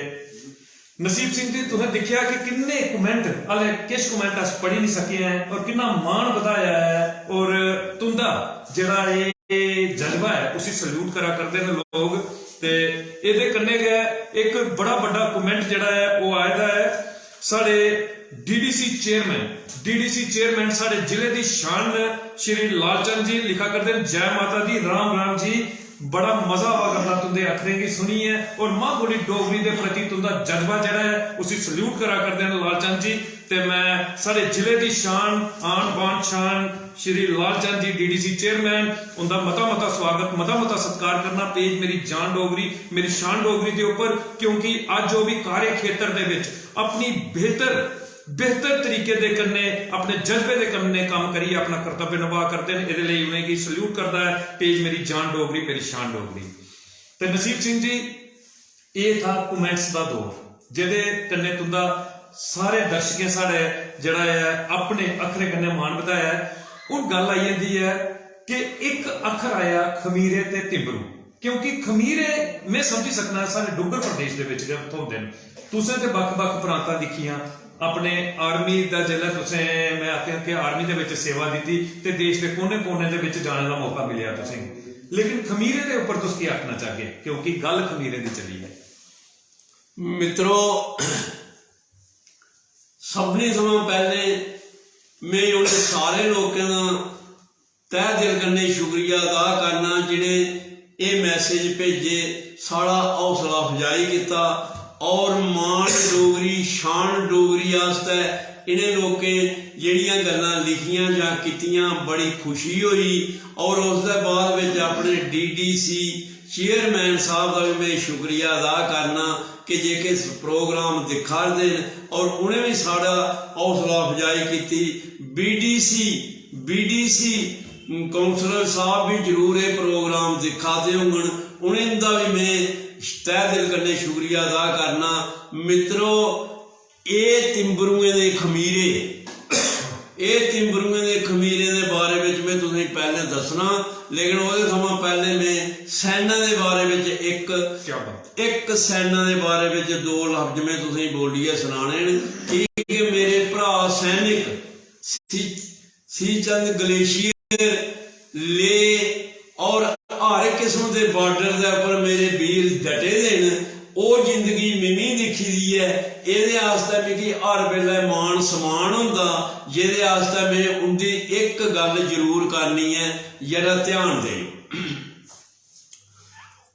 Speaker 1: नसीब सिंह जी तुसें देखिया कि किन्ने कमेंट हाले किश कमेंट अस पढ़ी नहीं सके हैं और कितना मान ਵਧਾਇਆ है और तुंदा जिहड़ा ये जज्बा है उसी सल्यूट करा करते हैं लोग। ते इहदे कन्ने गए एक बड़ा बड़ा कमेंट जिहड़ा है वो आया है साढ़े डीडीसी चेयरमैन साढ़े जिले की शान श्री लालचंद जी लिखा करते हैं जय माता दी राम राम जी बड़ा मजा आवा करदा तुंदे अखरें की सुनी है और मां बोली डोगरी के प्रति तुंदा जज्बा जड़ा है उसी सल्यूट करा करते हैं लाल चंद जी। ते मैं सारे जिले की शान आन बान शान श्री लाल चंद जी DDC चेयरमैन उनका मता स्वागत मता सत्कार करना पेज मेरी जान डोगरी मेरी शान डोगरी के उपर, क्योंकि अज जो भी कार्य खेत्र दे विच अपनी बेहतर तरीके दे कन्ने अपने जज्बे दे कन्ने काम करिए अपना कर्तव्य निभा करते हैं। इहदे लई उन्हें सल्यूट करता है पेज मेरी जान डोगरी मेरी शान डोगरी। ते नसीब सिंह जी ये था कमेंट्स का दौर जिहदे कन्ने तुंदा सारे दर्शकें साढ़े जड़ा है अपने अखरे कन्ने मान बताया है। हुण गल आई जाती है कि एक अखर आया खमीरे ते तिंबरू, क्योंकि खमीरे मैं समझी सकना सारे डुग्गर प्रदेश दे विच होंदे ने। तुसें ते बक्ख-बक्ख प्रांतां दिखियां अपने आर्मी का जिला तुसें मैं आखिया कि आर्मी दे विच सेवा दी ते देश के कोने-कोने दे विच जाने का मौका मिलिया तुसें, लेकिन खमीरे दे उपर तुस की आखना चाहगे क्योंकि गल खमीरे दी चली है।
Speaker 2: मित्रों सबने थमां पहले मैं उन सारे लोगों का तह दिल कन्नै शुक्रिया अदा करना जिहड़े ये मैसेज भेजे, साड़ा हौसला अफजाई किया और मान डोगरी शान डोगरी आस्ते इन्हें लोकें जिहड़ियां गल्लां लिखियां जां कीतियां बड़ी खुशी हुई। और उसके बाद विच अपने DDC चेयरमैन साहब का भी मैं शुक्रिया अदा करना कि जेके प्रोग्राम दिखा देन और उन्हें भी साड़ा हौसला अफजाई की। BDC काउंसलर साहब भी जरूर ये प्रोग्राम दिखाते होंगे, उन्हें भी मैं तह दिल कन्नै शुक्रिया अदा करना। मित्रों ये तिंबरूएं दे खमीरे के बारे में मैं तुसें पहले दसना, लेकिन वो थमां पहले मैं सैना के बारे में एक सैना के बारे में 2 लफ्ज में तुसें बोलिए सुनाने कि मेरे भरा सैनिक सी चंद ग्लेशियर ले और हर किस्म के बॉर्डर के उपर मेरे वीर डटे देन, वो जिंदगी मिमी दिखी दी है। ये आस्ते मिगी हर वेले मान समान होंदा, जिहदे आस्ते मैं उनकी एक गल जरूर करनी है, जरा ध्यान देओ।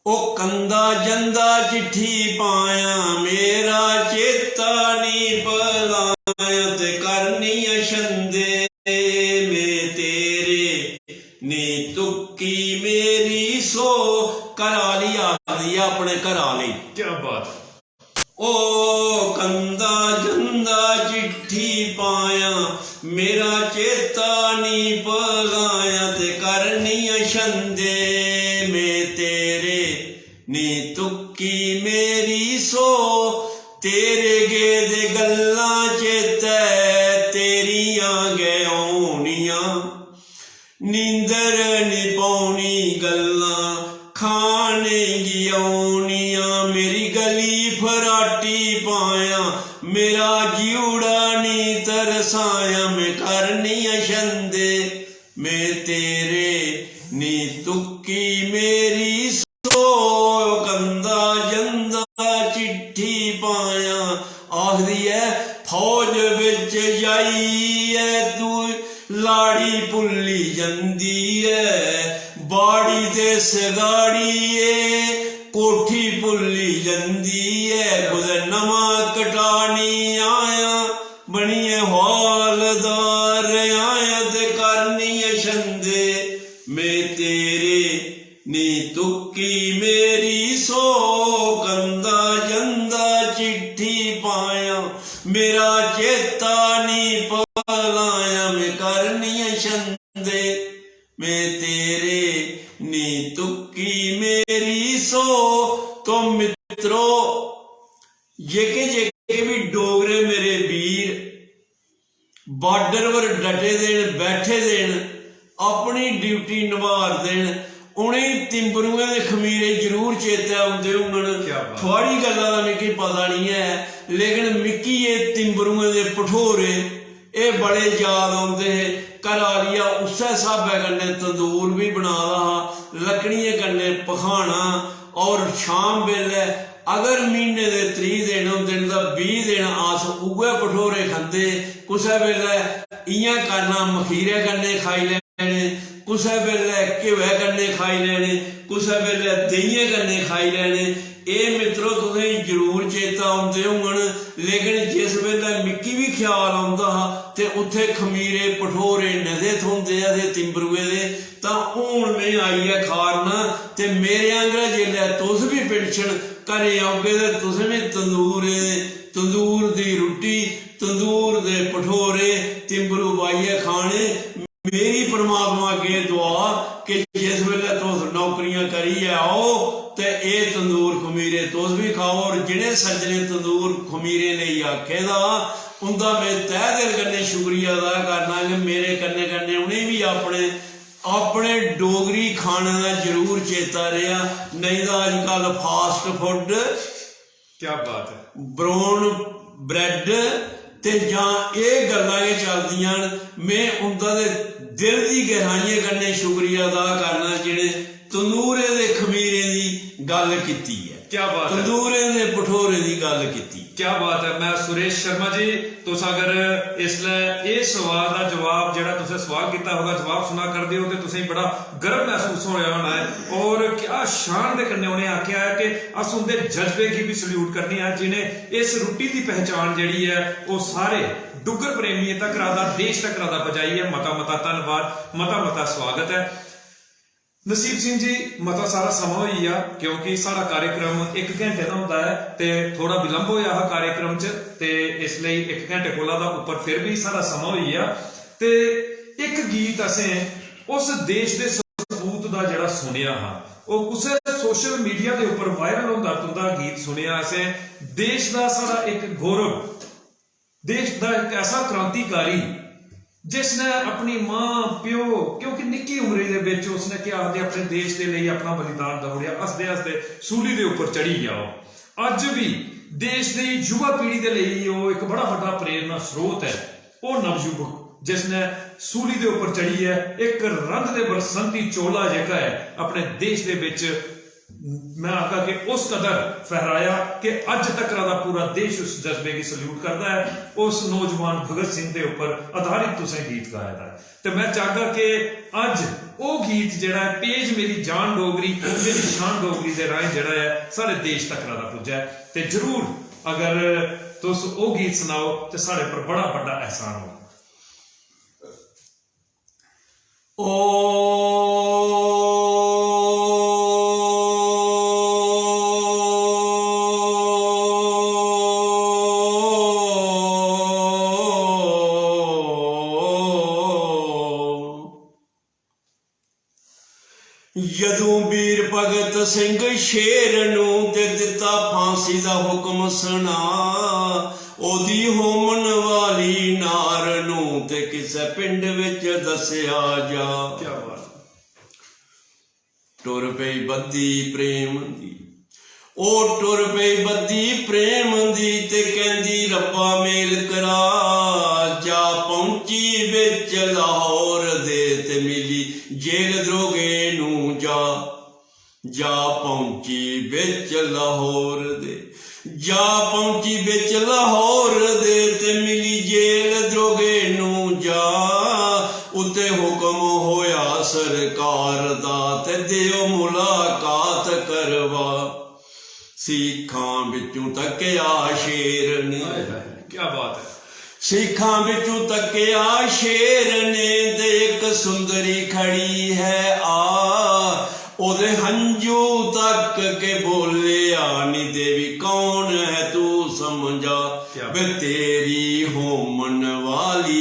Speaker 2: ओ कंदा जंदा चिट्ठी पाया मेरा चेता नी भलाया ते करनी छंदे में तेरे नी तुक्की मेरी सो करा लिया अपने घरा ली।
Speaker 1: क्या बात।
Speaker 2: ओ कंदा जंदा चिट्ठी पाया मेरा चेता नी भलाया ते करनी छंदे में तेरे नी तुक्की मेरी सो तेरे गेदे गल्लां चेतै तेरियां गौनियां नींदर नी पौनी गल्लां खाने गी औनियां मेरी गली फराटी पाया मेरा जिउड़ा नी तरसाया मैं करनी छंदे मैं तेरे नी तुक्की मेरी सो कंदा जंदा चिट्ठी पाया आखदी है फौज विच जाइए तू लाड़ी भुल्ली जंदी है बाड़ी ते सगाड़ी कोठी भुल्ली जंदी है कुदै नवां कटानी आया बनिए हौलदार आया ते करनी छंदे मैं तेरे नी तुक्की मेरी सो कंदा जंदा चिट्ठी पाया मेरा चेता नी भलाया मैं करनी छंदे मैं तेरे नी तुक्की मेरी सो। तो मित्रों जेके भी डोगरे मेरे वीर बॉर्डर पर डटे देन बैठे देन अपनी ड्यूटी निभा देन उन्हें तिंबरूएं दे खमीरे जरूर चेते आउंदे होंगन। थोड़ी गल्लां दा मिगी पता नहीं है, लेकिन मिकी ये तिंबरूएं दे भठोरे ये बड़े याद आउंदे। घर आलिया उस्सै हिसाबे कन्नै तंदूर भी बना दा, लकड़ियें कन्नै पखाना और शाम वेले अगर महीने दे 30 दिन होंदे न तां 20 दिन अस उ'ऐ भठोरे खंदे। कुसै वेले इ'यां करना मखीरे कन्नै खाई लै ਲੈਣੇ, ਕਿਸੇ ਵੇਲੇ ਘਿਵੇ ਗੰਨੇ ਖਾਈ ਲੈਣੇ, ਕਿਸੇ ਵੇਲੇ ਦਹੀਂਏ ਗੰਨੇ ਖਾਈ ਲੈਣੇ। ਇਹ ਮਿੱਤਰੋ ਤੁਸੀਂ ਜ਼ਰੂਰ ਚੇਤਾ ਆਉਂਦੇ ਹੋਣ, ਲੇਕਿਨ ਜਿਸ ਵੇਲੇ ਮਿੱਕੀ ਵੀ ਖਿਆਲ ਆਉਂਦਾ ਹਾ ਤੇ ਉੱਥੇ ਖਮੀਰੇ ਭਠੋਰੇ ਨਜ਼ੇ ਹੁੰਦੇ ਆ ਤੇ ਤਿੰਬਰੂਏ ਦੇ, ਤਾਂ ਹੁਣ ਮੈਂ ਆਈ ਹੈ ਖਾਣ ਤੇ ਮੇਰੇ ਆਂਗਰਾ ਜਿਲੇ ਤੁਸ ਵੀ ਪਿੰਛਣ ਘਰੇ ਆਓਗੇ ਤੇ ਤੁਸੀਂ ਵੀ ਤੰਦੂਰ ਦੀ ਰੋਟੀ, ਤੰਦੂਰ ਦੇ ਭਠੋਰੇ, ਤਿੰਬਰੂ ਬਾਈਏ ਖਾਣੇ। ਮੇਰੀ परमात्मा अगे दुआ कि जिस वेले तुस नौकरियां करिए आओ ते ये तंदूर खमीरे तुस भी खाओ, और जिन्हें सज्जने तंदूर खमीरे नहीं आखे दा उनका मैं तह दिल कन्नै शुक्रिया अदा करना कि मेरे कन्ने कन्ने उन्हें भी अपने डोगरी खाने का जरूर चेता रहा। नहीं तो अजकल फास्ट फूड,
Speaker 1: क्या बात है,
Speaker 2: ब्राउन ब्रैड ते जां ये गल्लां चलदियां। मैं उनका दे दिल की गहराइयां कन्नै शुक्रिया अदा करना जिहड़े तंदूरे दे खमीरे की गल कीती है,
Speaker 1: क्या बात है,
Speaker 2: तंदूरे दे भठोरे की गल कीती,
Speaker 1: क्या बात है। मैं सुरेश शर्मा जी तुस अगर इसलिए इस सवाल का जवाब जिहड़ा तुसें सवाल किया होगा जवाब सुना करदे हो तो तुसें बड़ा गर्व महसूस होया होना है। और क्या शान दे कन्नै उन्हें आख्या है कि अस उनके जज्बे की भी सल्यूट करनी है जिन्हें इस रुट्टी की पहचान जिहड़ी है वो सारे डुगर प्रेमियों तक रादा, देश तक रादा पहुंचाई है। मता मता धन्नवाद, मता मता स्वागत है। नसीब सिंह जी मता सारा समा हो गया क्योंकि सारा कार्यक्रम 1 घंटे का होता है ते थोड़ा विलंब होया हा कार्यक्रम च, ते इसलिए 1 घंटे कोला दा ऊपर फिर भी सारा समा हो गया। ते एक गीत असें उस देश दे सपूत दा जिहड़ा सुनिया हा, वो कुछ सोशल मीडिया के ऊपर वायरल होंदा तुंदा गीत सुनिया असें। देश दा सारा एक गौरव, देश दा एक ऐसा क्रांतिकारी जिसने अपनी मां प्यो, क्योंकि निक्की उम्र दे विच उसने क्या आखदे अपने देश के लिए अपना बलिदान दौड़िया, हसदे हसदे सूली के उपर चढ़ी गया। अज भी देश की युवा पीढ़ी के लिए वो एक बड़ा बड़ा प्रेरणा स्रोत है। वो नवयुवक जिसने सूली के उपर चढ़ी है, एक रंग दे बरसंती चोला जेका है अपने देश के विच मैं आखा कि उस कदर फहराया कि अज तक दा पूरा देश उस जज्बे की सल्यूट करता है। उस नौजवान भगत सिंह के उपर आधारित तुसें गीत गाया है, तो मैं चाहगा कि अज वो गीत जिहड़ा है पेज मेरी जान डोगरी, मेरी शान डोगरी के राहें जिहड़ा है सारे देश तक दा पुज्जा है। तो जरूर अगर तुस वो गीत सुनाओ तो साढ़े पर बड़ा बड़ा एहसान हो।
Speaker 2: जदों वीर भगत सिंह शेर नूं ते दिता फांसी दा हुक्म सुना, ओदी होमन वाली नार नूं ते किसे पिंड विच दसिया जा।
Speaker 1: क्या बात,
Speaker 2: टुर पई बद्दी प्रेम दी, ओ टुर पई बद्दी प्रेम दी ते कहंदी रब्बा मेल करा, जा पहुंची विच लाहौर दे ते मिली जेल दरोगे नूं जा पहुंची बिच लाहौर दे, जा पहुंची बिच लाहौर दे ते मिली जेल दरोगे नूं जा, उत्ते हुक्म होया सरकार दा ते दिओ मुलाकात करवा, सिखां विचों तकिया शेर ने,
Speaker 1: क्या बात है,
Speaker 2: सिखां विचों तकिया शेर ने ते एक सुंदरी खड़ी है ओदे हंजू तक के बोले आनी देवी कौन है तू समझा, वे तेरे